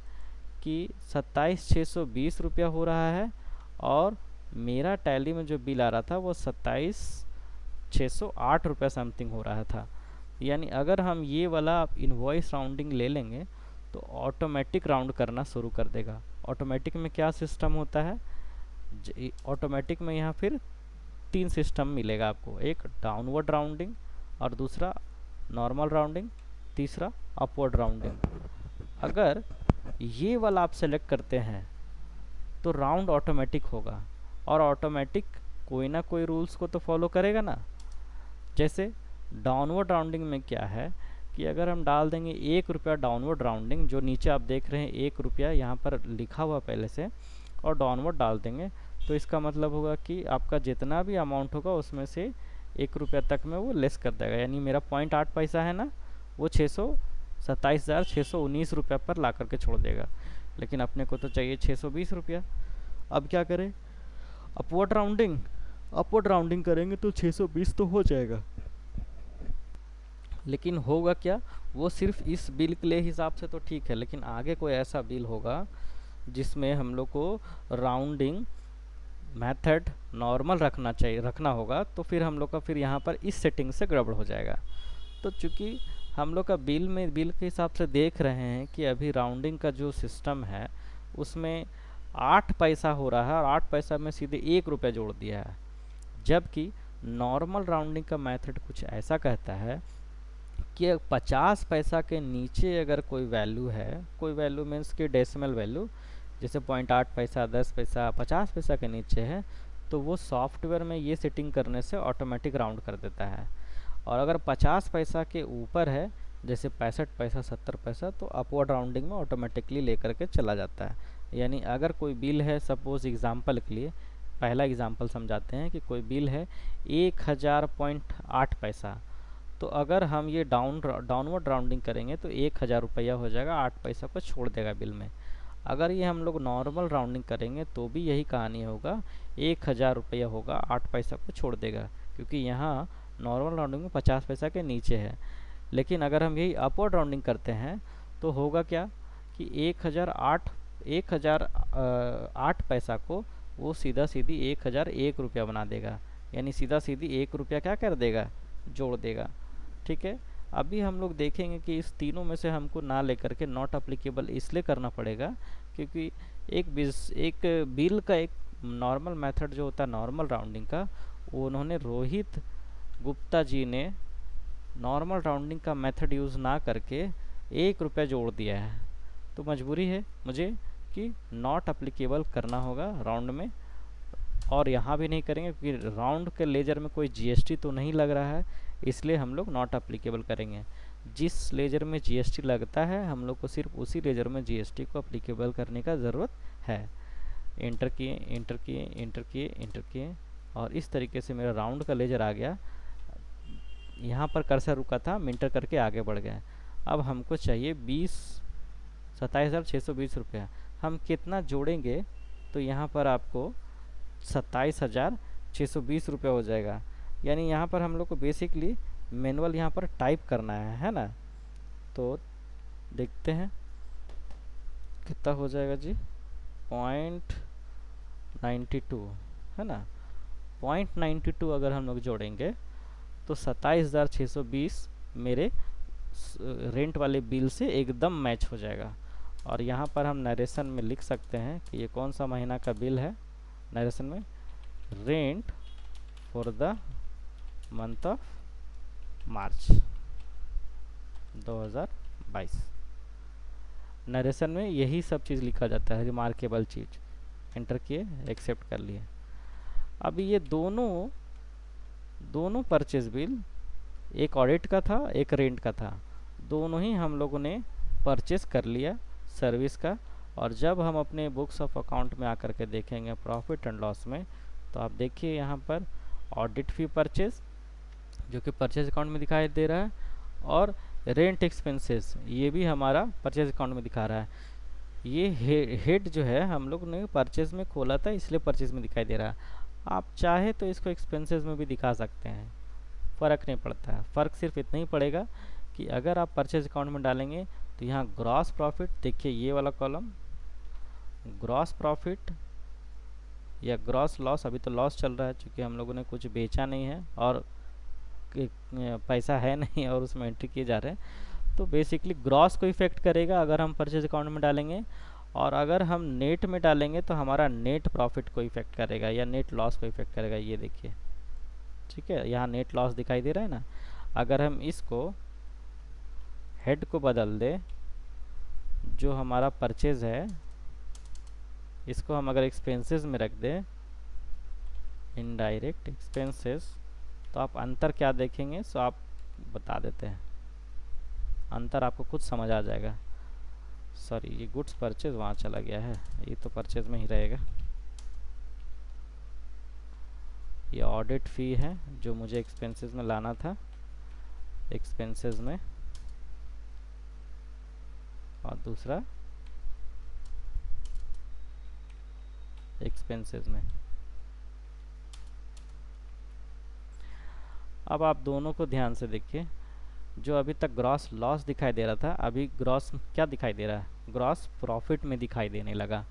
कि 27,620 रुपया हो रहा है, और मेरा टैली में जो बिल आ रहा था वो 27,608 रुपया समथिंग हो रहा था। यानी अगर हम ये वाला इनवॉइस राउंडिंग ले लेंगे तो ऑटोमेटिक राउंड करना शुरू कर देगा। ऑटोमेटिक में क्या सिस्टम होता है, ऑटोमेटिक में यहाँ फिर 3 सिस्टम मिलेगा आपको, एक डाउनवर्ड राउंडिंग, और दूसरा नॉर्मल राउंडिंग, तीसरा अपवर्ड राउंडिंग। अगर ये वाला आप सेलेक्ट करते हैं तो राउंड ऑटोमेटिक होगा, और ऑटोमेटिक कोई ना कोई रूल्स को तो फॉलो करेगा ना। जैसे डाउनवर्ड राउंडिंग में क्या है कि अगर हम डाल देंगे 1 रुपया डाउनवर्ड राउंडिंग, जो नीचे आप देख रहे हैं 1 रुपया यहाँ पर लिखा हुआ पहले से, और डाउनवर्ड डाल देंगे, तो इसका मतलब होगा कि आपका जितना भी अमाउंट होगा उसमें से 1 रुपया तक में वो लेस कर देगा। यानी मेरा 0.8 पैसा है ना, वो 27,619 रुपया पर ला करके छोड़ देगा। लेकिन अपने को तो चाहिए 620 रुपया। अब क्या करें, अपवर्ड राउंडिंग, अपवर्ड राउंडिंग करेंगे तो 620 तो हो जाएगा, लेकिन होगा क्या, वो सिर्फ इस बिल के लिए हिसाब से तो ठीक है, लेकिन आगे कोई ऐसा बिल होगा जिसमें हम लोग को राउंडिंग मेथड नॉर्मल रखना होगा, तो फिर हम लोग का फिर यहाँ पर इस सेटिंग से गड़बड़ हो जाएगा। तो चूँकि हम लोग का बिल के हिसाब से देख रहे हैं कि अभी राउंडिंग का जो सिस्टम है उसमें 8 पैसा हो रहा है, और 8 पैसा में सीधे 1 रुपया जोड़ दिया है। जबकि नॉर्मल राउंडिंग का मेथड कुछ ऐसा कहता है कि 50 पैसा के नीचे अगर कोई वैल्यू है, कोई वैल्यू मीन्स कि डेसिमल वैल्यू, जैसे 0.8 पैसा, 10 पैसा, 50 पैसा के नीचे है, तो वो सॉफ्टवेयर में ये सेटिंग करने से ऑटोमेटिक राउंड कर देता है। और अगर 50 पैसा के ऊपर है, जैसे 65 पैसा 70 पैसा, तो अपवर्ड राउंडिंग में ऑटोमेटिकली लेकर के चला जाता है। यानी अगर कोई बिल है, सपोज एग्जांपल के लिए पहला एग्जांपल समझाते हैं कि कोई बिल है 1000.8 पैसा, तो अगर हम ये डाउनवर्ड राउंडिंग करेंगे तो 1000 रुपया हो जाएगा, 8 पैसा को छोड़ देगा बिल में। अगर ये हम लोग नॉर्मल राउंडिंग करेंगे तो भी यही कहानी होगा, 1000 रुपया होगा, 8 पैसा को छोड़ देगा, क्योंकि यहाँ नॉर्मल राउंडिंग में 50 पैसा के नीचे है। लेकिन अगर हम यही अपवर्ड राउंडिंग करते हैं तो होगा क्या कि 1008 पैसा को वो सीधा सीधी 1001 रुपया बना देगा, यानी सीधा सीधी 1 रुपया क्या कर देगा, जोड़ देगा। ठीक है, अभी हम लोग देखेंगे कि इस तीनों में से हमको ना लेकर के नॉट अप्लीकेबल इसलिए करना पड़ेगा क्योंकि एक बिल का एक नॉर्मल मेथड जो होता है नॉर्मल राउंडिंग का, वो उन्होंने रोहित गुप्ता जी ने नॉर्मल राउंडिंग का मेथड यूज़ ना करके 1 रुपया जोड़ दिया है। तो मजबूरी है मुझे कि नॉट अप्लीकेबल करना होगा राउंड में, और यहाँ भी नहीं करेंगे क्योंकि राउंड के लेजर में कोई जीएसटी तो नहीं लग रहा है, इसलिए हम लोग नॉट अप्लीकेबल करेंगे। जिस लेजर में जीएसटी लगता है हम लोग को सिर्फ उसी लेजर में जीएसटी को अप्लीकेबल करने का ज़रूरत है। एंटर किए एंटर किए एंटर किए एंटर किए, और इस तरीके से मेरा राउंड का लेजर आ गया। यहाँ पर कर्सर रुका था, मिंटर करके आगे बढ़ गए। अब हमको चाहिए 27,620 रुपया। हम कितना जोड़ेंगे तो यहाँ पर आपको 27,620 रुपया हो जाएगा। यानी यहाँ पर हम लोग को बेसिकली मैनुअल यहाँ पर टाइप करना है ना। तो देखते हैं कितना हो जाएगा जी, 0.92 है ना। 0.92 अगर हम लोग जोड़ेंगे तो 27,620 मेरे रेंट वाले बिल से एकदम मैच हो जाएगा। और यहाँ पर हम नरेशन में लिख सकते हैं कि ये कौन सा महीना का बिल है। नरेशन में rent for the month of March 2022। Narration में यही सब चीज़ लिखा जाता है, रिमार्केबल चीज़। एंटर किए, एक्सेप्ट कर लिए। अभी ये दोनों परचेज बिल, एक ऑडिट का था एक रेंट का था, दोनों ही हम लोगों ने परचेस कर लिया सर्विस का। और जब हम अपने बुक्स ऑफ अकाउंट में आकर के देखेंगे प्रॉफिट एंड लॉस में, तो आप देखिए यहाँ पर ऑडिट फी परचेज जो कि परचेज अकाउंट में दिखाई दे रहा है, और रेंट एक्सपेंसेस ये भी हमारा परचेज अकाउंट में दिखा रहा है। ये हेड जो है हम लोग ने परचेज में खोला था इसलिए परचेज में दिखाई दे रहा है। आप चाहे तो इसको एक्सपेंसेस में भी दिखा सकते हैं, फ़र्क नहीं पड़ता है। फ़र्क सिर्फ इतना ही पड़ेगा कि अगर आप परचेज अकाउंट में डालेंगे तो यहाँ ग्रॉस प्रॉफिट, देखिए ये वाला कॉलम ग्रॉस प्रॉफिट या ग्रॉस लॉस, अभी तो लॉस चल रहा है क्योंकि हम लोगों ने कुछ बेचा नहीं है और पैसा है नहीं और उसमें एंट्री किए जा रहे हैं। तो बेसिकली ग्रॉस को इफेक्ट करेगा अगर हम परचेज अकाउंट में डालेंगे, और अगर हम नेट में डालेंगे तो हमारा नेट प्रॉफिट को इफेक्ट करेगा या नेट लॉस को इफेक्ट करेगा। ये देखिए, ठीक है, यहाँ नेट लॉस दिखाई दे रहा है ना। अगर हम इसको हेड को बदल दे, जो हमारा परचेज है इसको हम अगर एक्सपेंसेस में रख दें, इनडायरेक्ट एक्सपेंसेस, तो आप अंतर क्या देखेंगे सो आप बता देते हैं। अंतर आपको खुद समझ आ जाएगा। सॉरी, ये गुड्स परचेज वहाँ चला गया है, ये तो परचेज में ही रहेगा। ये ऑडिट फी है जो मुझे एक्सपेंसेस में लाना था, एक्सपेंसेस में, और दूसरा एक्सपेंसेस में। अब आप दोनों को ध्यान से देखिए, जो अभी तक ग्रॉस लॉस दिखाई दे रहा था अभी ग्रॉस क्या दिखाई दे रहा है, ग्रॉस प्रॉफिट में दिखाई देने लगा।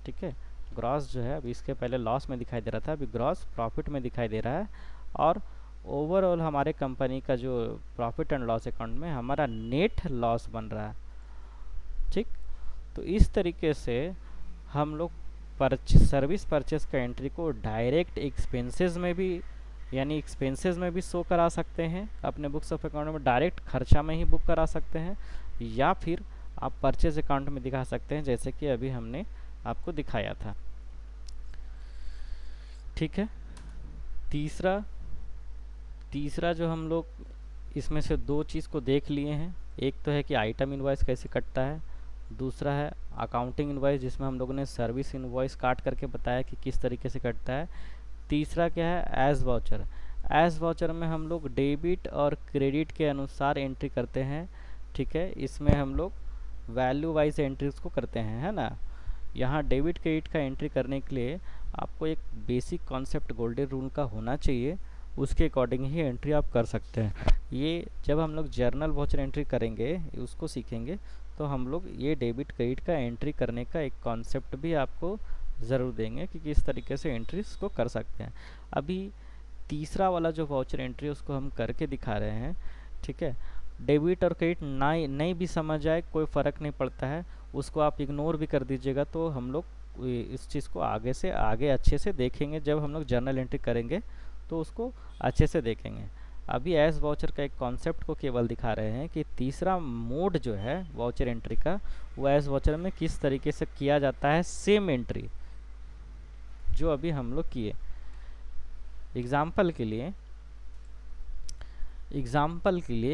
ठीक है, ग्रॉस जो है अभी इसके पहले लॉस में दिखाई दे रहा था, अभी ग्रॉस प्रॉफिट में दिखाई दे रहा है। और ओवरऑल हमारे कंपनी का जो प्रॉफिट एंड लॉस अकाउंट में हमारा नेट लॉस बन रहा है। ठीक, तो इस तरीके से हम लोग सर्विस परचेस का एंट्री को डायरेक्ट एक्सपेंसेस में भी, यानी एक्सपेंसेस में भी शो करा सकते हैं अपने बुक्स ऑफ अकाउंट में, डायरेक्ट खर्चा में ही बुक करा सकते हैं, या फिर आप परचेज अकाउंट में दिखा सकते हैं जैसे कि अभी हमने आपको दिखाया था। ठीक है, तीसरा जो हम लोग इसमें से दो चीज़ को देख लिए हैं, एक तो है कि आइटम इनवॉइस कैसे कटता है, दूसरा है अकाउंटिंग इनवॉइस जिसमें हम लोगों ने सर्विस इनवॉइस काट करके बताया कि किस तरीके से कटता है। तीसरा क्या है, एज वाउचर। एज वाउचर में हम लोग डेबिट और क्रेडिट के अनुसार एंट्री करते हैं। ठीक है, इसमें हम लोग वैल्यू वाइज एंट्रीज को करते हैं, है ना। यहाँ डेबिट क्रेडिट का एंट्री करने के लिए आपको एक बेसिक कॉन्सेप्ट गोल्डन रूल का होना चाहिए, उसके अकॉर्डिंग ही एंट्री आप कर सकते हैं। ये जब हम लोग जर्नल वाउचर एंट्री करेंगे, उसको सीखेंगे, तो हम लोग ये डेबिट क्रेडिट का एंट्री करने का एक कॉन्सेप्ट भी आपको ज़रूर देंगे कि किस तरीके से एंट्रीज को कर सकते हैं। अभी तीसरा वाला जो वाउचर एंट्री उसको हम करके दिखा रहे हैं। ठीक है, डेबिट और क्रेडिट नहीं भी समझ आए कोई फ़र्क नहीं पड़ता है, उसको आप इग्नोर भी कर दीजिएगा, तो हम लोग इस चीज़ को आगे से आगे अच्छे से देखेंगे। जब हम लोग जर्नल एंट्री करेंगे तो उसको अच्छे से देखेंगे। अभी एज वाउचर का एक कॉन्सेप्ट को केवल दिखा रहे हैं कि तीसरा मोड जो है वाउचर एंट्री का, वो एज वाउचर में किस तरीके से किया जाता है, सेम एंट्री जो अभी हम लोग किए। एग्जाम्पल के लिए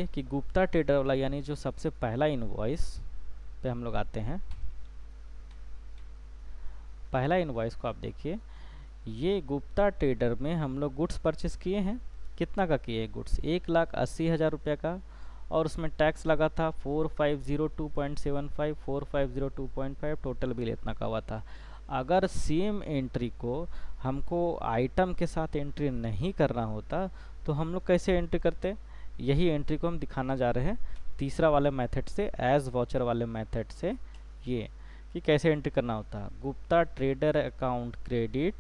कि गुप्ता ट्रेडर वाला, यानी जो सबसे पहला इनवॉइस पे हम लोग आते हैं। पहला इनवॉइस को आप देखिए, ये गुप्ता ट्रेडर में हम लोग गुड्स परचेस किए हैं। कितना का किए गुड्स, 1,80,000 रुपये का, और उसमें टैक्स लगा था 4502.75, 4502.5, टोटल बिल इतना का हुआ था। अगर सेम एंट्री को हमको आइटम के साथ एंट्री नहीं करना होता तो हम लोग कैसे एंट्री करते, यही एंट्री को हम दिखाना जा रहे हैं तीसरा वाले मेथड से, एज वाउचर वाले मेथड से। ये कि कैसे एंट्री करना होता, गुप्ता ट्रेडर अकाउंट क्रेडिट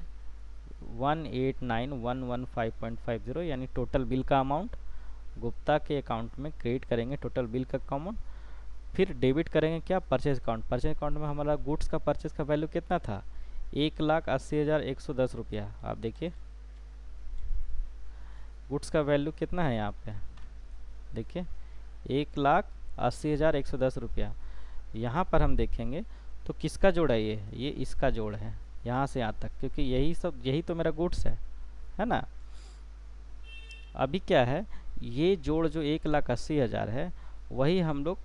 189,115.50, यानी टोटल बिल का अमाउंट गुप्ता के अकाउंट में क्रेडिट करेंगे, टोटल बिल का अमाउंट। फिर डेबिट करेंगे क्या, परचेज अकाउंट। परचेज अकाउंट में हमारा गुड्स का परचेज का वैल्यू कितना था, 1,80,110 रुपया। आप देखिए गुड्स का वैल्यू कितना है यहाँ पे, देखिए 1,80,110 रुपया। यहाँ पर हम देखेंगे तो किसका जोड़ है, ये इसका जोड़ है यहाँ से यहाँ तक, क्योंकि यही तो मेरा गुड्स है ना। अभी क्या है, ये जोड़ जो 1,80,000 है वही हम लोग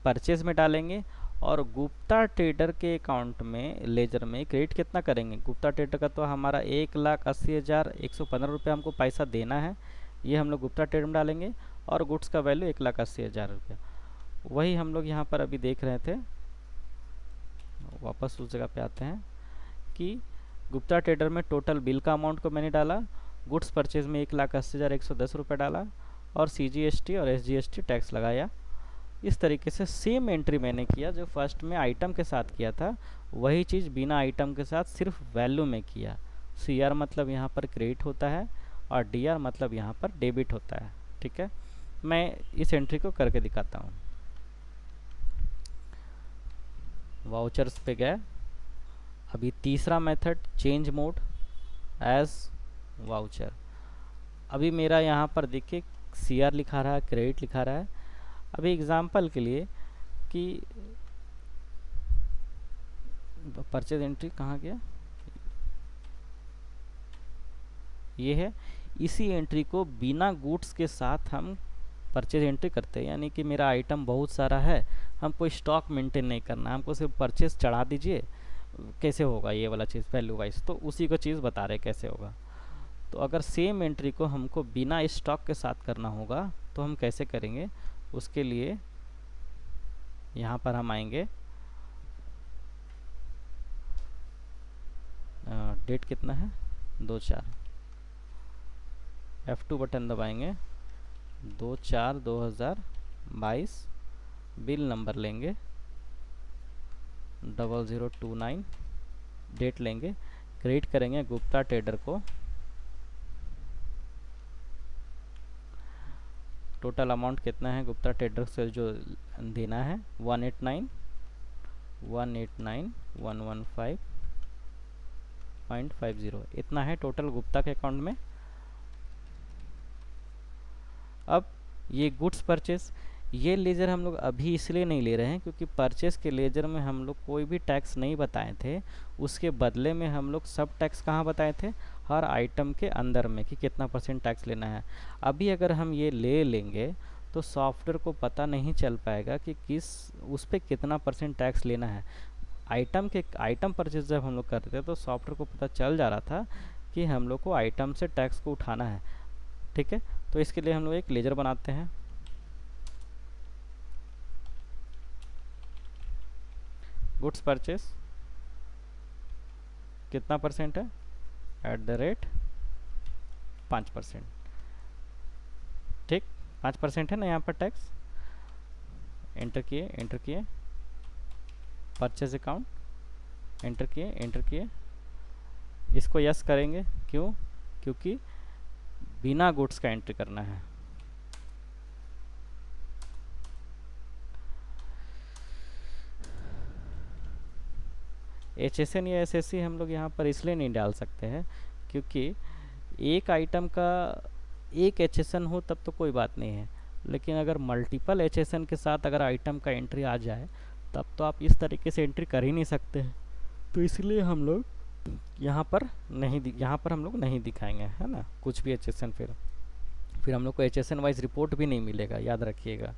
परचेज में डालेंगे, और गुप्ता ट्रेडर के अकाउंट में लेजर में क्रेडिट कितना करेंगे। गुप्ता ट्रेडर का तो हमारा 1,80,115 रुपये हमको पैसा देना है, ये हम लोग गुप्ता ट्रेडर में डालेंगे, और गुड्स का वैल्यू 1,80,000 रुपया। वही हम लोग यहाँ पर अभी देख रहे थे, वापस उस जगह पे आते हैं कि गुप्ता ट्रेडर में टोटल बिल का अमाउंट को मैंने डाला, गुड्स परचेज में 1,80,110 रुपये डाला, और CGST और SGST टैक्स लगाया। इस तरीके से सेम एंट्री मैंने किया जो फर्स्ट में आइटम के साथ किया था, वही चीज़ बिना आइटम के साथ सिर्फ वैल्यू में किया। CR मतलब यहाँ पर क्रेडिट होता है, और DR मतलब यहाँ पर डेबिट होता है। ठीक है, मैं इस एंट्री को करके दिखाता हूँ। वाउचर्स पे गए, अभी तीसरा method change mode as voucher. अभी मेरा यहाँ पर देखिए CR लिखा रहा है, क्रेडिट लिखा रहा है। अभी एग्जांपल के लिए कि परचेज एंट्री कहाँ गया, ये है। इसी एंट्री को बिना गुड्स के साथ हम परचेज एंट्री करते हैं, यानी कि मेरा आइटम बहुत सारा है, हमको स्टॉक मेंटेन नहीं करना, हमको सिर्फ परचेज चढ़ा दीजिए। कैसे होगा ये वाला चीज़ वैल्यू वाइज, तो उसी को चीज़ बता रहे कैसे होगा। तो अगर सेम एंट्री को हमको बिना स्टॉक के साथ करना होगा तो हम कैसे करेंगे, उसके लिए यहाँ पर हम आएंगे, डेट कितना है 2/4, F2 बटन दबाएंगे, 2/4/2022, बिल नंबर लेंगे 0029, डेट लेंगे, क्रेडिट करेंगे गुप्ता ट्रेडर को, टोटल अमाउंट कितना है गुप्ता ट्रेडर से जो देना है 189,115.50, इतना है टोटल गुप्ता के अकाउंट में। अब ये गुड्स परचेस, ये लेजर हम लोग अभी इसलिए नहीं ले रहे हैं क्योंकि परचेस के लेजर में हम लोग कोई भी टैक्स नहीं बताए थे, उसके बदले में हम लोग सब टैक्स कहाँ बताए थे, हर आइटम के अंदर में कि कितना % टैक्स लेना है। अभी अगर हम ये ले लेंगे तो सॉफ्टवेयर को पता नहीं चल पाएगा कि किस उस पर कितना % टैक्स लेना है। आइटम परचेज जब हम लोग करते थे तो सॉफ्टवेयर को पता चल जा रहा था कि हम लोग को आइटम से टैक्स को उठाना है। ठीक है, तो इसके लिए हम लोग एक लेजर बनाते हैं। गुड्स परचेज कितना % है, @5%। ठीक, 5% है ना यहाँ पर टैक्स। एंटर किए, परचेज अकाउंट एंटर किए, इसको यस करेंगे। क्यों? क्योंकि बिना गुड्स का एंट्री करना है। HSN या SSC हम लोग यहाँ पर इसलिए नहीं डाल सकते हैं क्योंकि एक आइटम का एक HSN हो तब तो कोई बात नहीं है, लेकिन अगर मल्टीपल HSN के साथ अगर आइटम का एंट्री आ जाए तब तो आप इस तरीके से एंट्री कर ही नहीं सकते हैं। तो इसलिए हम लोग यहाँ पर हम लोग नहीं दिखाएंगे, है ना, कुछ भी HSN। फिर हम लोग को HSN वाइज रिपोर्ट भी नहीं मिलेगा, याद रखिएगा।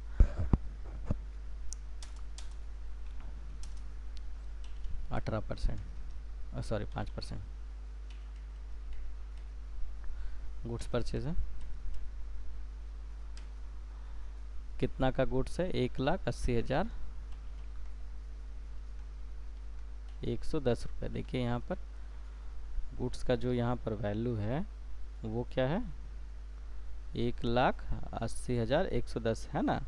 सॉरी 5% गुड्स परचेज है। कितना का गुड्स है? 1,80,110 रुपये। देखिए यहाँ पर गुड्स का जो यहाँ पर वैल्यू है वो क्या है? 1,80,110 है ना,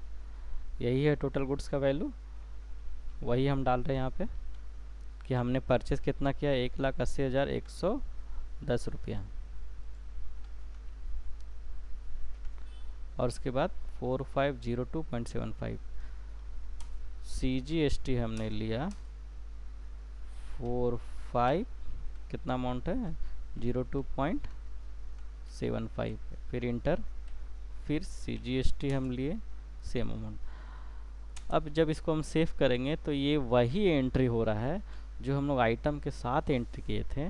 यही है टोटल गुड्स का वैल्यू। वही हम डाल रहे हैं यहाँ पे कि हमने परचेज कितना किया, 1,80,110 रुपया। और उसके बाद 4502.75 CGST हमने लिया 45 कितना अमाउंट है 02.75, फिर इंटर, फिर CGST हम लिए सेम अमाउंट। अब जब इसको हम सेव करेंगे तो ये वही एंट्री हो रहा है जो हम लोग आइटम के साथ एंट्री किए थे,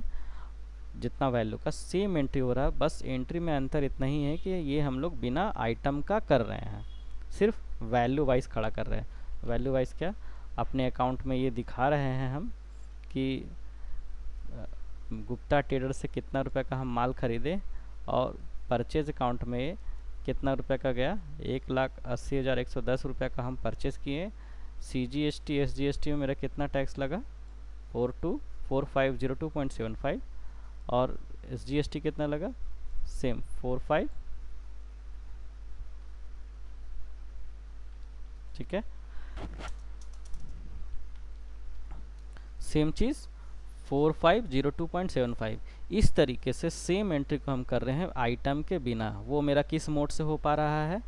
जितना वैल्यू का सेम एंट्री हो रहा है। बस एंट्री में अंतर इतना ही है कि ये हम लोग बिना आइटम का कर रहे हैं, सिर्फ वैल्यू वाइज खड़ा कर रहे हैं। वैल्यू वाइज क्या, अपने अकाउंट में ये दिखा रहे हैं हम कि गुप्ता ट्रेडर से कितना रुपए का हम माल खरीदे और परचेज अकाउंट में कितना रुपए का गया, 1,80,110 रुपये का हम परचेज किए। CGST SGST में मेरा कितना टैक्स लगा, 4502.75, और SGST कितना लगा, सेम 45। ठीक है, सेम चीज़ 4502.75। इस तरीके से सेम एंट्री को हम कर रहे हैं आइटम के बिना। वो मेरा किस मोड से हो पा रहा है,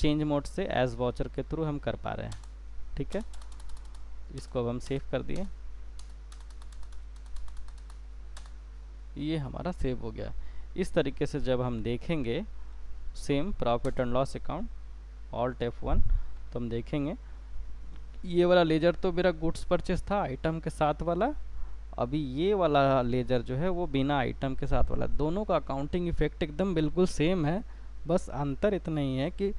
चेंज मोड से, एज वाचर के थ्रू हम कर पा रहे हैं। ठीक है, इसको अब हम सेव कर दिए, ये हमारा सेव हो गया। इस तरीके से जब हम देखेंगे same profit and loss account alt F1 तो हम देखेंगे ये वाला लेजर तो मेरा गुड्स परचेस था आइटम के साथ वाला, अभी ये वाला लेजर जो है वो बिना आइटम के साथ वाला। दोनों का अकाउंटिंग इफेक्ट एकदम बिल्कुल सेम है, बस अंतर इतना ही है कि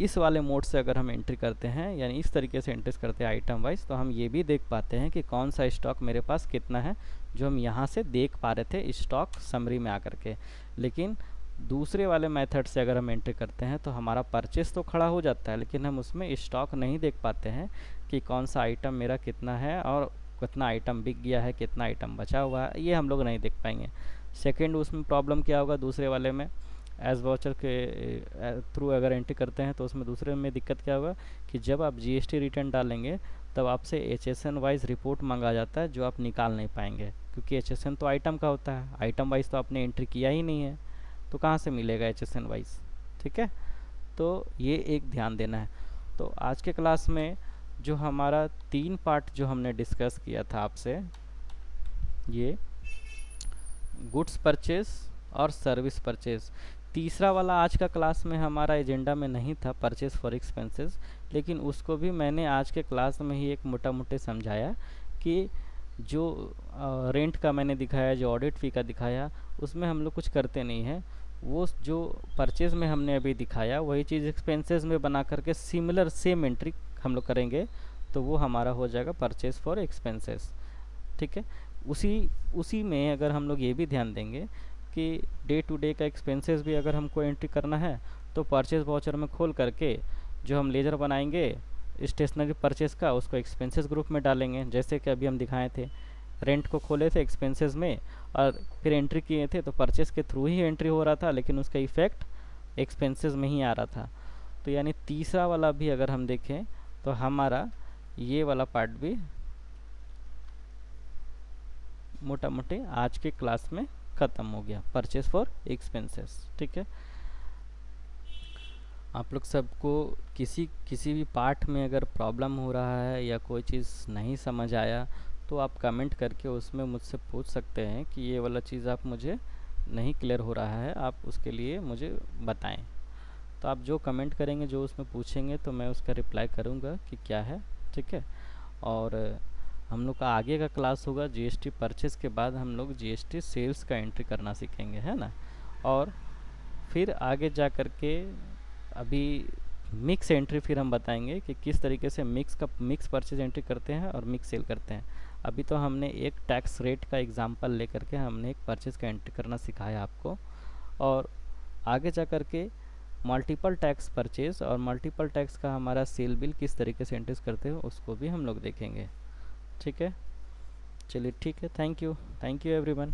इस वाले मोड से अगर हम एंट्री करते हैं, यानी इस तरीके से एंट्री करते हैं आइटम वाइज, तो हम ये भी देख पाते हैं कि कौन सा स्टॉक मेरे पास कितना है, जो हम यहाँ से देख पा रहे थे स्टॉक समरी में आकर के। लेकिन दूसरे वाले मेथड से अगर हम एंट्री करते हैं तो हमारा परचेस तो खड़ा हो जाता है, लेकिन हम उसमें स्टॉक नहीं देख पाते हैं कि कौन सा आइटम मेरा कितना है और कितना आइटम बिक गया है, कितना आइटम बचा हुआ है, ये हम लोग नहीं देख पाएंगे। सेकंड, उसमें प्रॉब्लम क्या होगा, दूसरे वाले में एज वाचर के थ्रू अगर एंट्री करते हैं तो उसमें दूसरे में दिक्कत क्या होगा कि जब आप GST रिटर्न डालेंगे तब आपसे HSN वाइज रिपोर्ट मांगा जाता है, जो आप निकाल नहीं पाएंगे क्योंकि HSN तो आइटम का होता है, आइटम वाइज तो आपने एंट्री किया ही नहीं है, तो कहाँ से मिलेगा HSN वाइज। ठीक है, तो ये एक ध्यान देना है। तो आज के क्लास में जो हमारा 3 पार्ट जो हमने डिस्कस किया था आपसे, ये गुड्स परचेज और सर्विस परचेज, तीसरा वाला आज का क्लास में हमारा एजेंडा में नहीं था, परचेज फॉर एक्सपेंसेस, लेकिन उसको भी मैंने आज के क्लास में ही एक मोटा मोटे समझाया कि जो रेंट का मैंने दिखाया, जो ऑडिट फ़ी का दिखाया, उसमें हम लोग कुछ करते नहीं हैं, वो जो परचेज़ में हमने अभी दिखाया वही चीज़ एक्सपेंसेस में बना करके सिमिलर सेम एंट्री हम लोग करेंगे, तो वो हमारा हो जाएगा परचेज़ फॉर एक्सपेंसेस। ठीक है। उसी उसी में अगर हम लोग ये भी ध्यान देंगे कि डे टू डे का एक्सपेंसेस भी अगर हमको एंट्री करना है तो परचेज वाउचर में खोल करके जो हम लेजर बनाएंगे स्टेशनरी परचेज का, उसको एक्सपेंसेस ग्रुप में डालेंगे, जैसे कि अभी हम दिखाए थे। रेंट को खोले थे एक्सपेंसेस में और फिर एंट्री किए थे, तो परचेस के थ्रू ही एंट्री हो रहा था, लेकिन उसका इफेक्ट एक्सपेंसेस में ही आ रहा था। तो यानी तीसरा वाला भी अगर हम देखें तो हमारा ये वाला पार्ट भी मोटा मोटी आज के क्लास में ख़त्म हो गया, परचेस फॉर एक्सपेंसेस। ठीक है। आप लोग सबको किसी किसी भी पार्ट में अगर प्रॉब्लम हो रहा है या कोई चीज़ नहीं समझ आया तो आप कमेंट करके उसमें मुझसे पूछ सकते हैं कि ये वाला चीज़ आप मुझे नहीं क्लियर हो रहा है, आप उसके लिए मुझे बताएं। तो आप जो कमेंट करेंगे, जो उसमें पूछेंगे, तो मैं उसका रिप्लाई करूँगा कि क्या है। ठीक है। और हम लोग का आगे का क्लास होगा जीएसटी परचेस के बाद हम लोग जीएसटी सेल्स का एंट्री करना सीखेंगे, है ना। और फिर आगे जा कर के अभी मिक्स एंट्री फिर हम बताएंगे कि किस तरीके से मिक्स परचेज एंट्री करते हैं और मिक्स सेल करते हैं। अभी तो हमने एक टैक्स रेट का एग्जांपल लेकर के हमने एक परचेज का एंट्री करना सिखाया आपको, और आगे जा कर के मल्टीपल टैक्स परचेज और मल्टीपल टैक्स का हमारा सेल बिल किस तरीके से एंट्रीज करते हो उसको भी हम लोग देखेंगे। ठीक है। चलिए ठीक है। Thank you everyone.